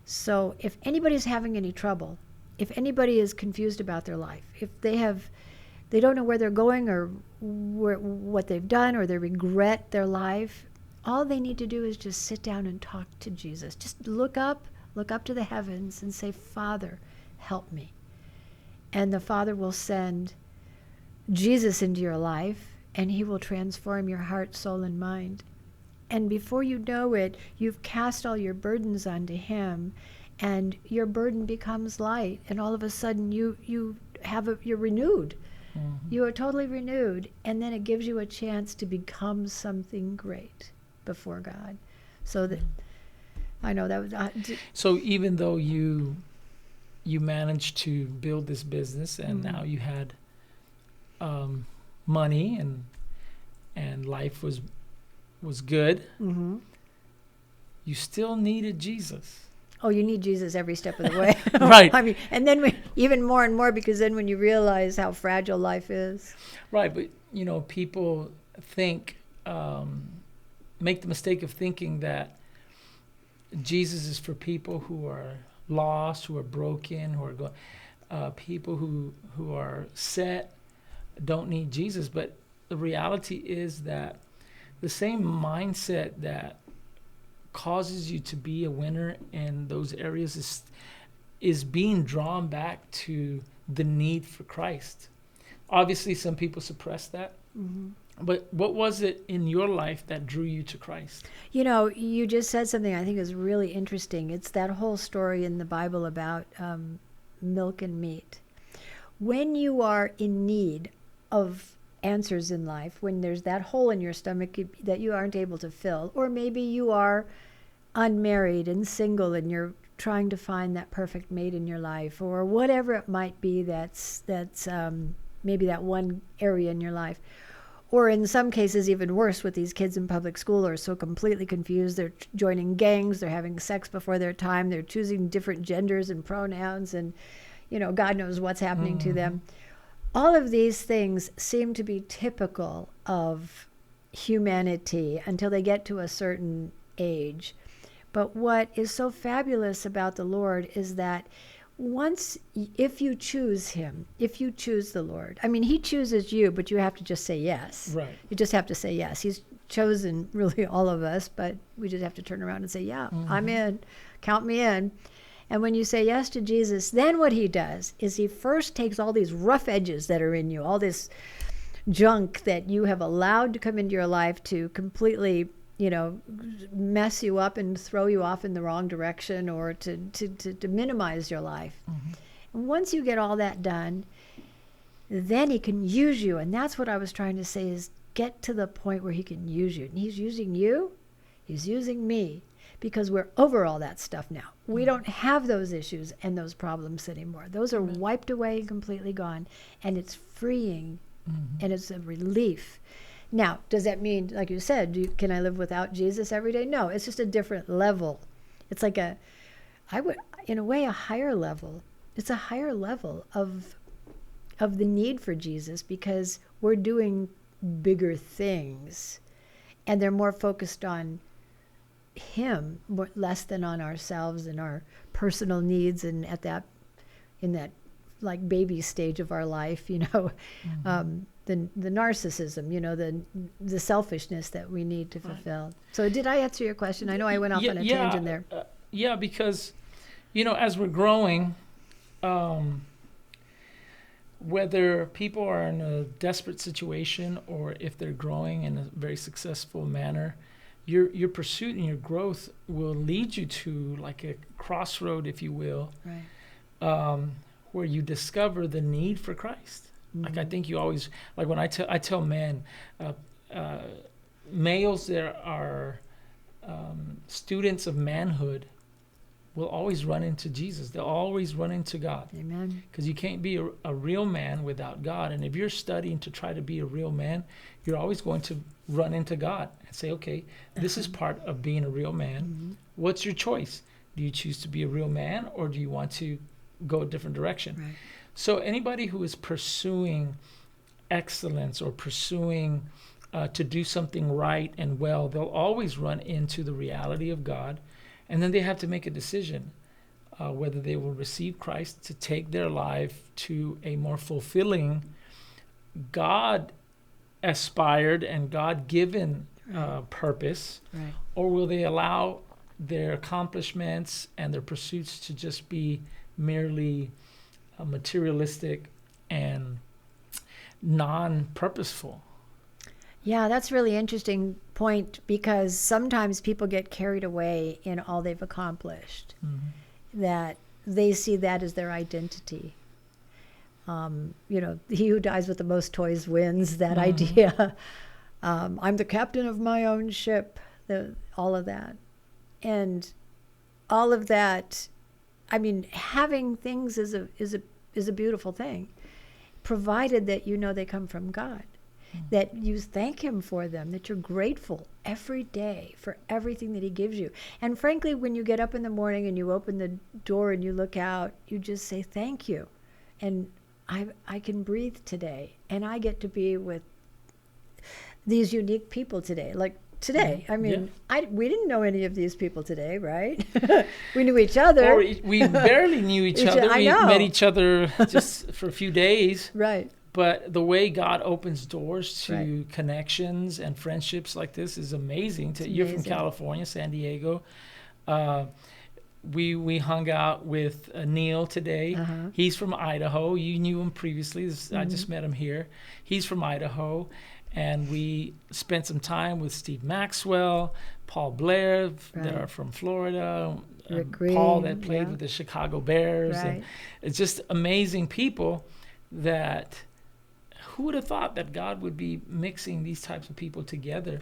So if anybody's having any trouble, if anybody is confused about their life, if they don't know where they're going or what they've done, or they regret their life, all they need to do is just sit down and talk to Jesus. Just look up to the heavens and say, Father, help me. And the Father will send Jesus into your life, and he will transform your heart, soul, and mind. And before you know it, you've cast all your burdens onto him, and your burden becomes light, and all of a sudden you're renewed. You are totally renewed, and then it gives you a chance to become something great before God. So that I know that was
So even though you managed to build this business, and now you had money and life was good, you still needed Jesus.
Oh, you need Jesus every step of the way.
Right.
I mean, and then even more and more, because then when you realize how fragile life is.
Right, but people think, make the mistake of thinking that Jesus is for people who are lost, who are broken, who are people who are set, don't need Jesus. But the reality is that the same mindset that causes you to be a winner in those areas is being drawn back to the need for Christ. Obviously, some people suppress that. But what was it in your life that drew you to Christ?
You just said something I think is really interesting. It's that whole story in the Bible about milk and meat. When you are in need of answers in life, when there's that hole in your stomach that you aren't able to fill, or maybe you are unmarried and single and you're trying to find that perfect mate in your life, or whatever it might be, that's maybe that one area in your life. or in some cases even worse with these kids in public school are so completely confused. They're joining gangs, they're having sex before their time, they're choosing different genders and pronouns, and God knows what's happening to them. All of these things seem to be typical of humanity until they get to a certain age. But what is so fabulous about the Lord is that if you choose him, if you choose the Lord, I mean, he chooses you, but you have to just say yes.
Right.
You just have to say yes. He's chosen really all of us, but we just have to turn around and say, yeah, I'm in. Count me in. And when you say yes to Jesus, then what he does is he first takes all these rough edges that are in you, all this junk that you have allowed to come into your life to completely mess you up and throw you off in the wrong direction, or to minimize your life. And once you get all that done, then he can use you. And that's what I was trying to say, is get to the point where he can use you. And he's using you, he's using me, because we're over all that stuff now. We don't have those issues and those problems anymore. Those are wiped away and completely gone. And it's freeing, and it's a relief. Now, does that mean, like you said, can I live without Jesus every day? No, it's just a different level. It's like in a way, a higher level. It's a higher level of the need for Jesus, because we're doing bigger things, and they're more focused on him, less than on ourselves and our personal needs, and in that like baby stage of our life, the narcissism, the selfishness that we need to fulfill. So did I answer your question? I know I went off on a tangent there.
Yeah, because, as we're growing, whether people are in a desperate situation or if they're growing in a very successful manner, your pursuit and your growth will lead you to like a crossroad, if you will,
right.
Where you discover the need for Christ. Like I think you always, like when I tell men, males that are students of manhood will always run into Jesus. They'll always run into God.
Amen.
Because you can't be a real man without God. And if you're studying to try to be a real man, you're always going to run into God and say, okay, this is part of being a real man. What's your choice? Do you choose to be a real man, or do you want to go a different direction?
Right.
So anybody who is pursuing excellence or pursuing to do something right and well, they'll always run into the reality of God. And then they have to make a decision whether they will receive Christ to take their life to a more fulfilling, God-aspired and God-given purpose,
Right.
or will they allow their accomplishments and their pursuits to just be merely materialistic and non-purposeful?
Yeah, that's a really interesting point, because sometimes people get carried away in all they've accomplished, that they see that as their identity. He who dies with the most toys wins, that idea. I'm the captain of my own ship, all of that. And all of that, I mean, having things is a beautiful thing, provided that they come from God, that you thank him for them, that you're grateful every day for everything that he gives you. And frankly, when you get up in the morning and you open the door and you look out, you just say thank you. And I can breathe today, and I get to be with these unique people today. Like today, I mean, we didn't know any of these people today, right? We knew each other.
Or we barely knew each other. We met each other just for a few days.
Right.
But the way God opens doors to connections and friendships like this is amazing. You're from California, San Diego. We hung out with Neil today. He's from Idaho. You knew him previously. I just met him here. He's from Idaho. And we spent some time with Steve Maxwell, Paul Blair, that are from Florida, Paul that played with the Chicago Bears. And it's just amazing people that... Who would have thought that God would be mixing these types of people together?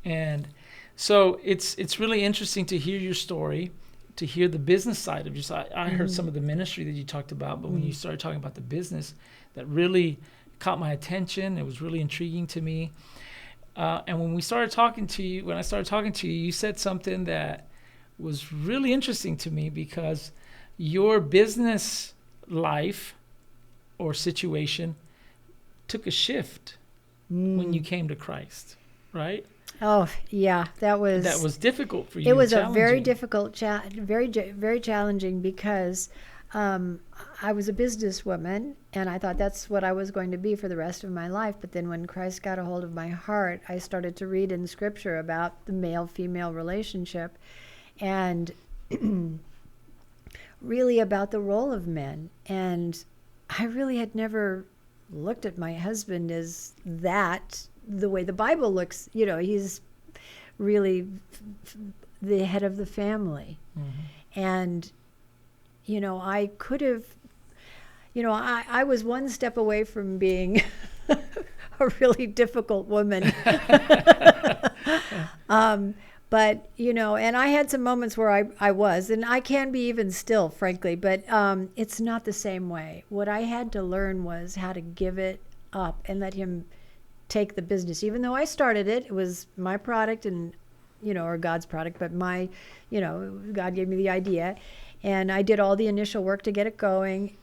And so it's really interesting to hear your story, to hear the business side of yours. I heard some of the ministry that you talked about, but when you started talking about the business, that really caught my attention. It was really intriguing to me. And when I started talking to you, you said something that was really interesting to me, because your business life or situation took a shift when you came to Christ, right?
Oh, yeah, that was
difficult for you.
It was a very
challenging.
difficult, very challenging, because I was a businesswoman, and I thought that's what I was going to be for the rest of my life. But then when Christ got a hold of my heart, I started to read in Scripture about the male-female relationship, and really about the role of men. And I really had never looked at my husband as that, the way the Bible looks. You know, he's really the head of the family. And, you know, I could have, you know, I was one step away from being a really difficult woman. But, you know, and I had some moments where I was, and I can be even still, frankly, but it's not the same way. What I had to learn was how to give it up and let him take the business. Even though I started it, it was my product, and, you know, or God's product, but my, you know, God gave me the idea, and I did all the initial work to get it going.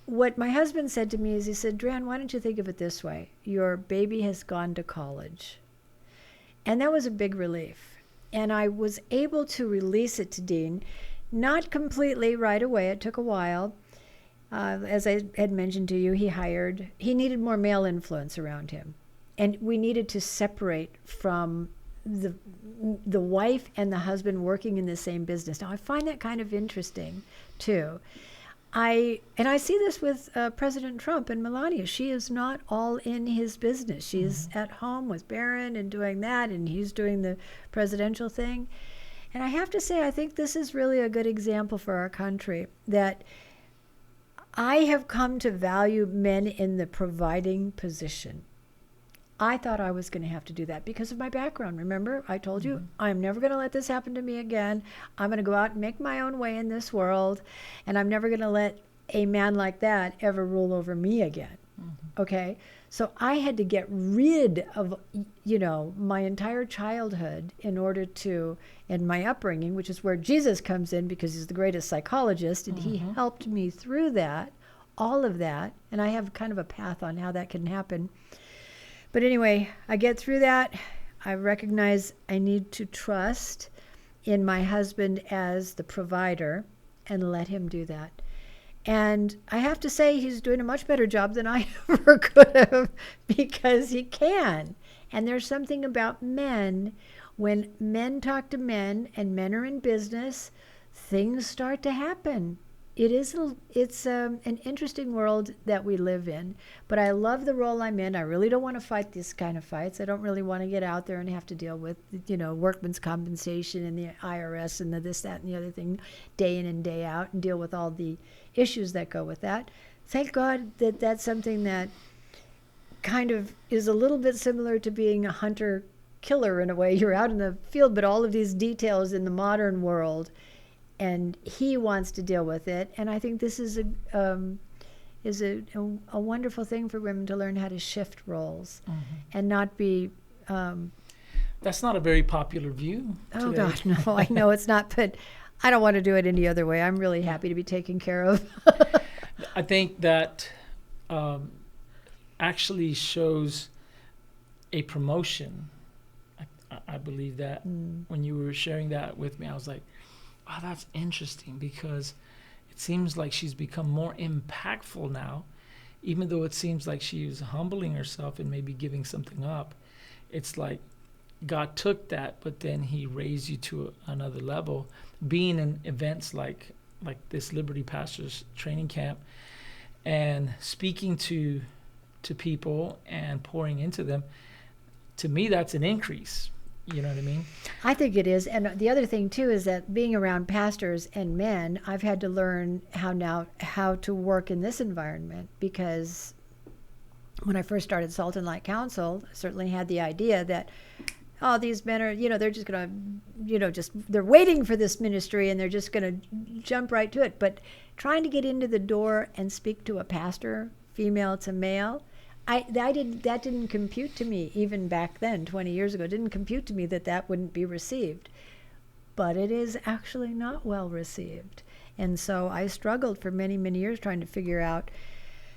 What my husband said to me is, he said, Dran, why don't you think of it this way? Your baby has gone to college. And that was a big relief. And I was able to release it to Dean, not completely right away. It took a while. As I had mentioned to you, he needed more male influence around him. And we needed to separate from the wife and the husband working in the same business. Now, I find that kind of interesting, too. I see this with President Trump and Melania. She is not all in his business. She's at home with Barron and doing that, and he's doing the presidential thing. And I have to say, I think this is really a good example for our country, that I have come to value men in the providing position. I thought I was going to have to do that because of my background. Remember, I told you, I'm never going to let this happen to me again. I'm going to go out and make my own way in this world, and I'm never going to let a man like that ever rule over me again. Okay? So I had to get rid of, you know, my entire childhood in order to, and my upbringing, which is where Jesus comes in, because he's the greatest psychologist, and he helped me through that, all of that, and I have kind of a path on how that can happen. But anyway, I get through that. I recognize I need to trust in my husband as the provider and let him do that. And I have to say, he's doing a much better job than I ever could have, because he can. And there's something about men. When men talk to men and men are in business, things start to happen. It's an interesting world that we live in, but I love the role I'm in. I really don't want to fight this kind of fights. I don't really want to get out there and have to deal with, you know, workman's compensation and the IRS and the this, that, and the other thing day in and day out, and deal with all the issues that go with that. Thank God that that's something that kind of is a little bit similar to being a hunter-killer in a way. You're out in the field, but all of these details in the modern world, and he wants to deal with it. And I think this is a wonderful thing for women to learn how to shift roles and not be.
That's not a very popular view today.
Oh God, no! I know it's not, but I don't want to do it any other way. I'm really happy to be taken care of.
I think that actually shows a promotion. I believe that when you were sharing that with me, I was like, wow, that's interesting, because it seems like she's become more impactful now, even though it seems like she was humbling herself and maybe giving something up. It's like God took that, but then he raised you to another level. Being in events like this Liberty Pastors Training Camp and speaking to people and pouring into them, to me, that's an increase. You know what I mean?
I think it is. And the other thing, too, is that being around pastors and men, I've had to learn how to work in this environment, because when I first started Salt and Light Council, I certainly had the idea that, oh, these men are, you know, they're just going to, you know, they're waiting for this ministry and they're just going to jump right to it. But trying to get into the door and speak to a pastor, female to male, that didn't compute to me even back then, 20 years ago. It didn't compute to me that wouldn't be received. But it is actually not well received. And so I struggled for many, many years trying to figure out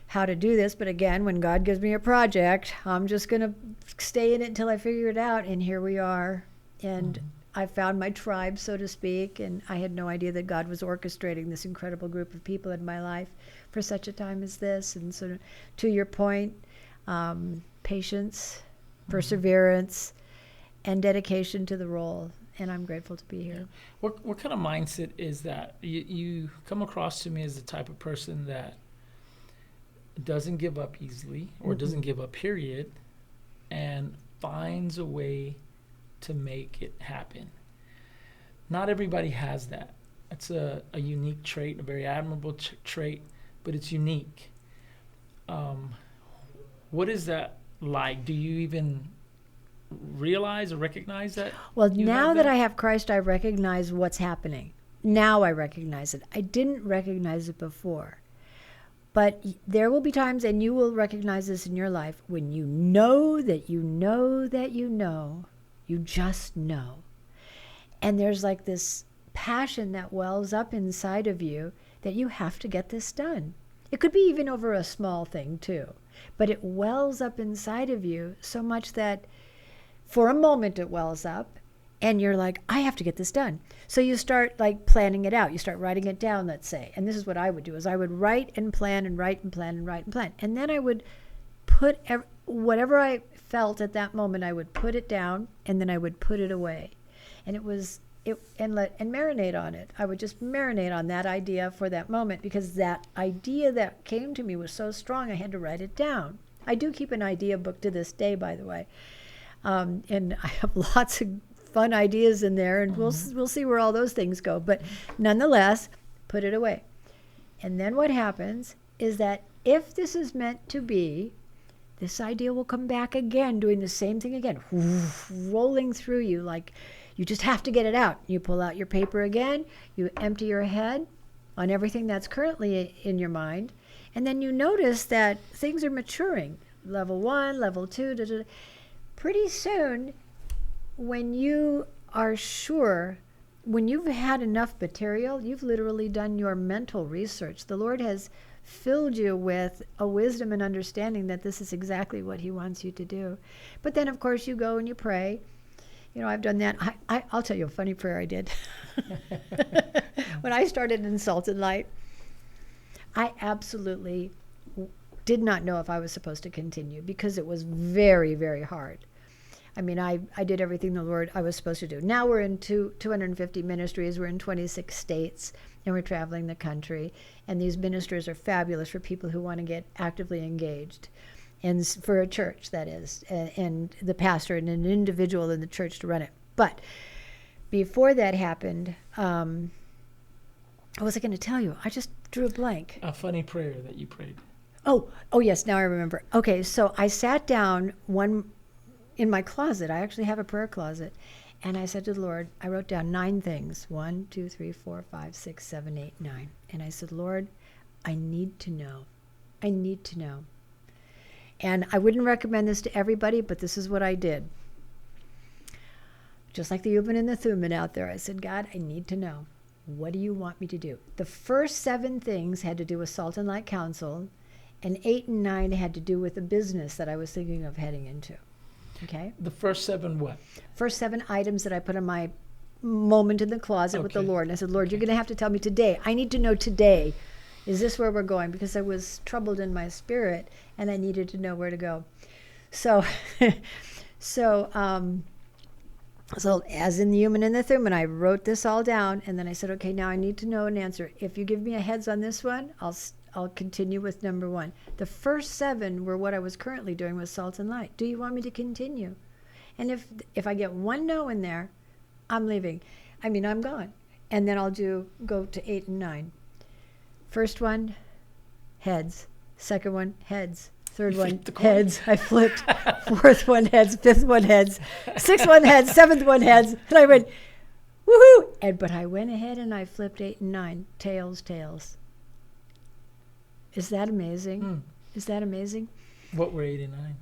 how to do this. But again, when God gives me a project, I'm just going to stay in it until I figure it out. And here we are. And I found my tribe, so to speak. And I had no idea that God was orchestrating this incredible group of people in my life for such a time as this. And so to your point, patience, perseverance, and dedication to the role. And I'm grateful to be here.
What kind of mindset is that? You come across to me as the type of person that doesn't give up easily, or doesn't give up, period, and finds a way to make it happen. Not everybody has that. It's a unique trait, a very admirable trait, but it's unique. What is that like? Do you even realize or recognize that?
Well, now that I have Christ, I recognize what's happening. Now I recognize it. I didn't recognize it before. But there will be times, and you will recognize this in your life, when you know that you know that you know, you just know. And there's like this passion that wells up inside of you that you have to get this done. It could be even over a small thing too. But it wells up inside of you so much that for a moment it wells up and you're like, I have to get this done. So you start like planning it out. You start writing it down, let's say. And this is what I would do, is I would write and plan and write and plan and write and plan. And then I would put whatever I felt at that moment, I would put it down and then I would put it away. And and marinate on it. I would just marinate on that idea for that moment, because that idea that came to me was so strong I had to write it down. I do keep an idea book to this day, by the way. And I have lots of fun ideas in there, and we'll see where all those things go. But nonetheless, put it away. And then what happens is that if this is meant to be, this idea will come back again, doing the same thing again, rolling through you like you just have to get it out. You pull out your paper again, you empty your head on everything that's currently in your mind, and then you notice that things are maturing. Level 1, level 2, Pretty soon, when you are sure, when you've had enough material, you've literally done your mental research. The Lord has filled you with a wisdom and understanding that this is exactly what he wants you to do. But then, of course, you go and you pray. You know, I've done that. I'll tell you a funny prayer I did. When I started in Salt and Light, I absolutely did not know if I was supposed to continue, because it was very, very hard. I mean, I did everything the Lord I was supposed to do. Now we're in 250 ministries. We're in 26 states, and we're traveling the country. And these ministers are fabulous for people who want to get actively engaged, and for a church, that is, and the pastor and an individual in the church to run it. But before that happened, what was I going to tell you? I just drew a blank.
A funny prayer that you prayed.
Oh, yes, now I remember. Okay, so I sat down in my closet. I actually have a prayer closet. And I said to the Lord, I wrote down 9 things. 1, 2, 3, 4, 5, 6, 7, 8, 9. And I said, Lord, I need to know. I need to know. And I wouldn't recommend this to everybody, but this is what I did. Just like the Uben and the Thummim out there, I said, God, I need to know. What do you want me to do? The first 7 things had to do with Salt and Light Council, and 8 and 9 had to do with the business that I was thinking of heading into. Okay?
The first 7 what?
First 7 items that I put in my moment in the closet with the Lord. And I said, Lord, you're going to have to tell me today. I need to know today. Is this where we're going? Because I was troubled in my spirit, and I needed to know where to go. So as in the Uben and the Thummim, I wrote this all down, and then I said, okay, now I need to know an answer. If you give me a heads on this one, I'll continue with number 1. The first 7 were what I was currently doing with Salt and Light. Do you want me to continue? And if I get 1 no in there, I'm leaving. I mean, I'm gone. And then I'll go to 8 and 9. First one, heads. Second one, heads. Third one, heads. I flipped. 4th one, heads. 5th one, heads. 6th one, heads. 7th one, heads. And I went, woohoo! But I went ahead and I flipped 8 and 9. Tails, tails. Is that amazing? Is that amazing?
What were 89?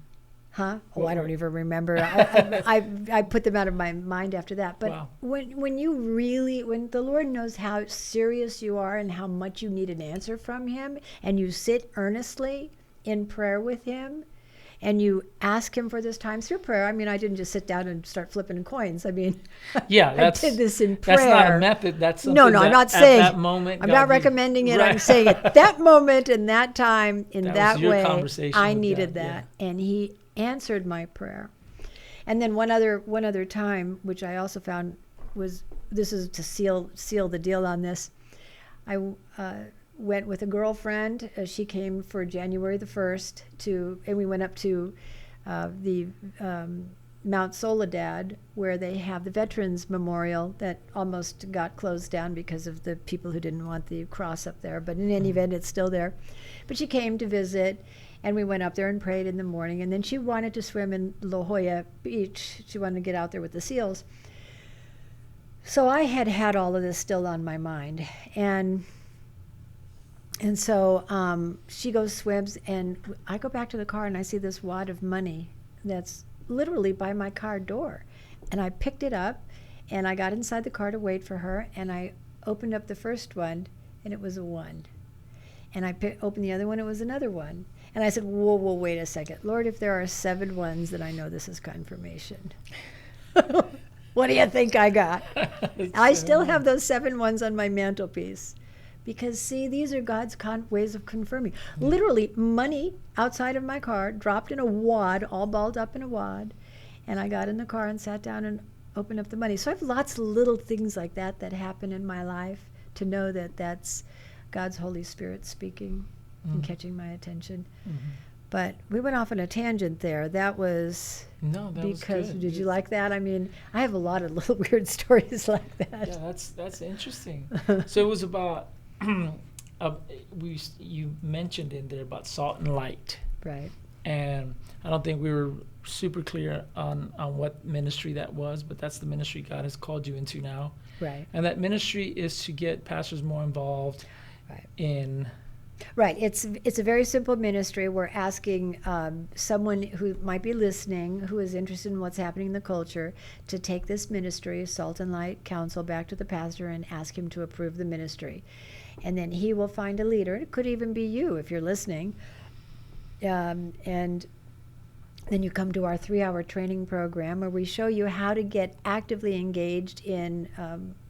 Huh? Oh,
What
I don't
were-
even remember. I put them out of my mind after that. But
Wow.
when the Lord knows how serious you are and how much you need an answer from Him, and you sit earnestly in prayer with Him, and you ask Him for this time through prayer. I mean, I didn't just sit down and start flipping coins. I mean,
Yeah,
I
that's
did this in prayer.
That's not a method. That's something
No, I'm
that
not saying.
at that moment.
I'm
God
not
just-
recommending it.
Right.
I'm saying at that moment, in that time, in
That
that
was your
way,
conversation
I
with
needed
God,
that, and He answered my prayer. And then one other time, which I also found was, this is to seal the deal on this. I went with a girlfriend. She came for January the 1st and we went up to the Mount Soledad, where they have the Veterans Memorial that almost got closed down because of the people who didn't want the cross up there. But in any event, it's still there. But she came to visit, and we went up there and prayed in the morning. And then she wanted to swim in La Jolla Beach. She wanted to get out there with the seals. So I had all of this still on my mind. And so she goes, swims, and I go back to the car, and I see this wad of money that's literally by my car door. And I picked it up, and I got inside the car to wait for her, and I opened up the first one, and it was a 1. And I opened the other one, it was another 1. And I said, whoa, wait a second. Lord, if there are 7 ones, then I know this is confirmation. What do you think I got? I still have those 7 ones on my mantelpiece. Because, see, these are God's ways of confirming. Literally, money outside of my car, dropped in a wad, all balled up in a wad. And I got in the car and sat down and opened up the money. So I have lots of little things like that happen in my life to know that that's God's Holy Spirit speaking and catching my attention. But we went off on a tangent there. That was
No, that was
because,
good.
did you like that? I mean, I have a lot of little weird stories like that.
Yeah, that's interesting. So it was about you mentioned in there about salt and light,
Right.
and I don't think we were super clear on what ministry that was, but that's the ministry God has called you into now.
Right.
And that ministry is to get pastors more involved
Right.
in.
Right. It's a very simple ministry. We're asking someone who might be listening, who is interested in what's happening in the culture, to take this ministry, Salt and Light Council, back to the pastor and ask him to approve the ministry. And then he will find a leader. It could even be you if you're listening. And then you come to our 3-hour training program where we show you how to get actively engaged in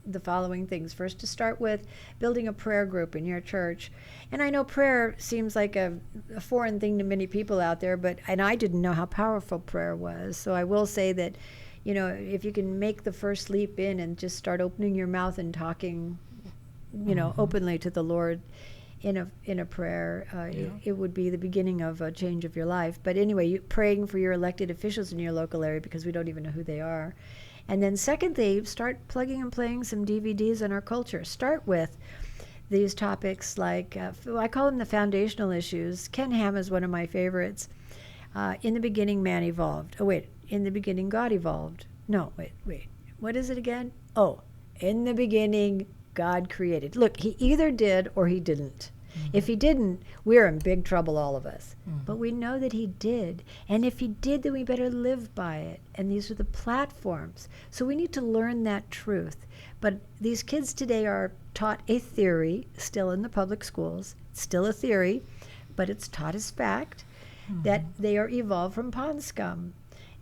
the following things. First, to start with, building a prayer group in your church. And I know prayer seems like a foreign thing to many people out there, and I didn't know how powerful prayer was. So I will say that, if you can make the first leap in and just start opening your mouth and talking, openly to the Lord in a prayer, it would be the beginning of a change of your life. But anyway, praying for your elected officials in your local area, because we don't even know who they are. And then secondly, start plugging and playing some DVDs on our culture. Start with these topics like, I call them the foundational issues. Ken Ham is one of my favorites. In the beginning, man evolved. Oh, wait. In the beginning, God evolved. No, wait. What is it again? Oh, in the beginning, God created. Look, he either did or he didn't. If he didn't, we're in big trouble, all of us. But we know that he did. And if he did, then we better live by it. And these are the platforms. So we need to learn that truth. But these kids today are taught a theory, still in the public schools, still a theory, but it's taught as fact, that they are evolved from pond scum.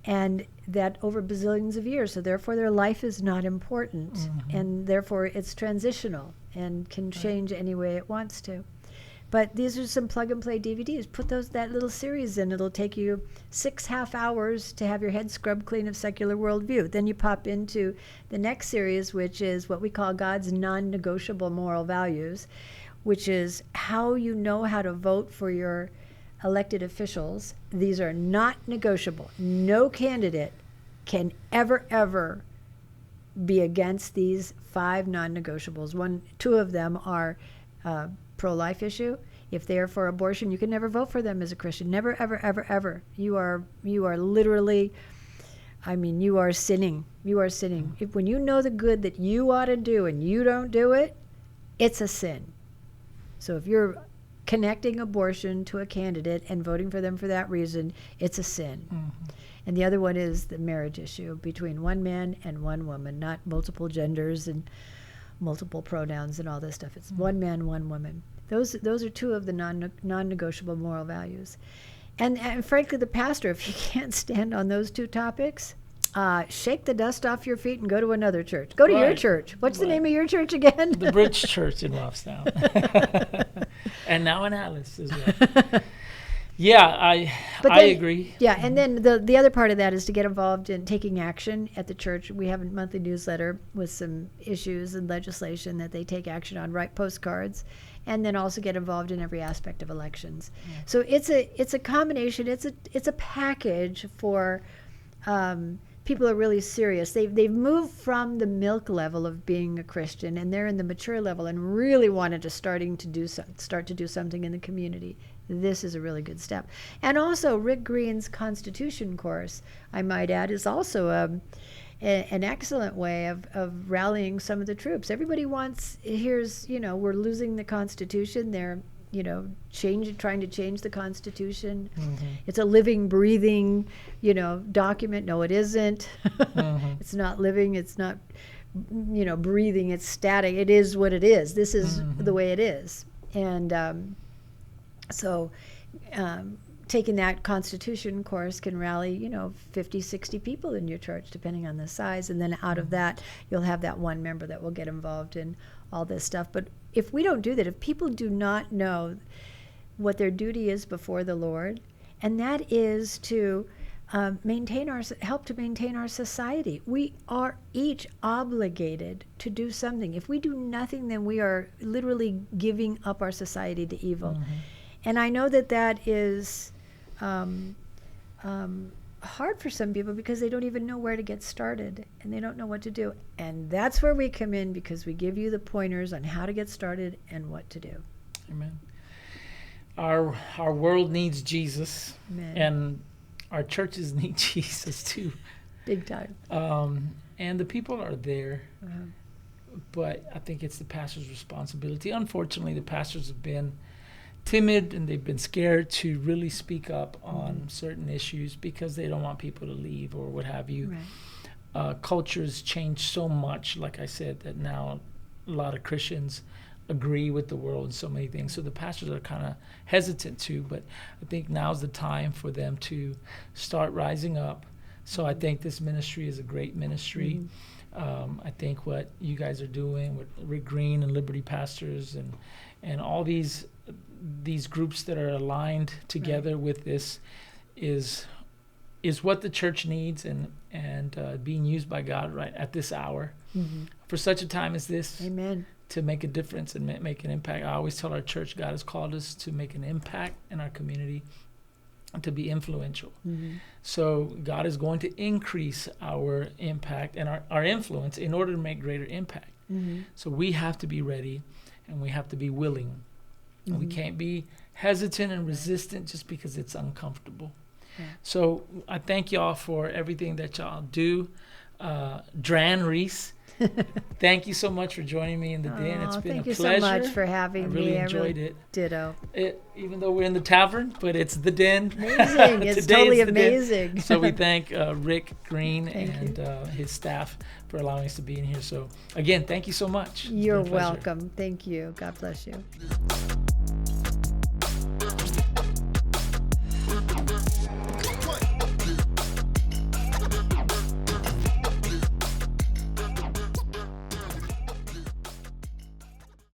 And that over bazillions of years. So therefore their life is not important. And therefore it's transitional and can change any way it wants to. But these are some plug and play DVDs. Put that little series in. It'll take you 6 half hours to have your head scrubbed clean of secular worldview. Then you pop into the next series, which is what we call God's non-negotiable moral values, which is how you know how to vote for your elected officials. These are not negotiable. No candidate can ever be against these 5 non-negotiables. 2 of them are pro-life issue. If they are for abortion, you can never vote for them as a Christian. Never, ever. You are literally, you are sinning. You are sinning. When you know the good that you ought to do and you don't do it, it's a sin. So if you're connecting abortion to a candidate and voting for them for that reason, it's a sin. And the other one is the marriage issue between one man and one woman, not multiple genders and multiple pronouns and all this stuff. It's one man, one woman. Those are two of the non-negotiable moral values. And frankly, the pastor, if he can't stand on those two topics, shake the dust off your feet and go to another church. Go to your church. What's the name of your church again?
The Bridge Church in Robstown. And now in Alice as well. Yeah, I agree.
Yeah, and then the other part of that is to get involved in taking action at the church. We have a monthly newsletter with some issues and legislation that they take action on, write postcards, and then also get involved in every aspect of elections. So it's a combination. It's a package for people who are really serious. They've moved from the milk level of being a Christian, and they're in the mature level and really wanted to start to do something in the community. This is a really good step. And also, Rick Green's Constitution course, I might add, is also an excellent way of rallying some of the troops. Everybody here's, we're losing the Constitution. They're, trying to change the Constitution. It's a living, breathing, document. No, it isn't. It's not living. It's not, breathing. It's static. It is what it is. This is the way it is. And so taking that Constitution course can rally, 50, 60 people in your church, depending on the size. And then out of that, you'll have that one member that will get involved in all this stuff. But if we don't do that, if people do not know what their duty is before the Lord, and that is to help to maintain our society. We are each obligated to do something. If we do nothing, then we are literally giving up our society to evil. And I know that is hard for some people because they don't even know where to get started and they don't know what to do. And that's where we come in, because we give you the pointers on how to get started and what to do.
Amen. Our world needs Jesus.
Amen.
And our churches need Jesus too.
Big time.
And the people are there. But I think it's the pastor's responsibility. Unfortunately, the pastors have been timid and they've been scared to really speak up on certain issues because they don't want people to leave or what have you. Cultures change so much, like I said, that now a lot of Christians agree with the world in so many things. So the pastors are kind of hesitant to, but I think now's the time for them to start rising up. So I think this ministry is a great ministry. I think what you guys are doing with Rick Green and Liberty Pastors and all these groups that are aligned together with this is what the church needs and being used by God right at this hour for such a time as this.
Amen.
To make a difference and make an impact. I always tell our church, God has called us to make an impact in our community and to be influential. So God is going to increase our impact and our influence in order to make greater impact. So we have to be ready and we have to be willing. And we can't be hesitant and resistant just because it's uncomfortable. So I thank y'all for everything that y'all do. Dran Reese, thank you so much for joining me in the den. It's been a pleasure.
Thank you so much for having me.
I really enjoyed it.
Ditto.
Even though we're in the tavern, but it's the den.
Amazing. It's totally amazing.
So we thank Rick Green and his staff for allowing us to be in here. So again, thank you so much.
You're welcome. Thank you. God bless you.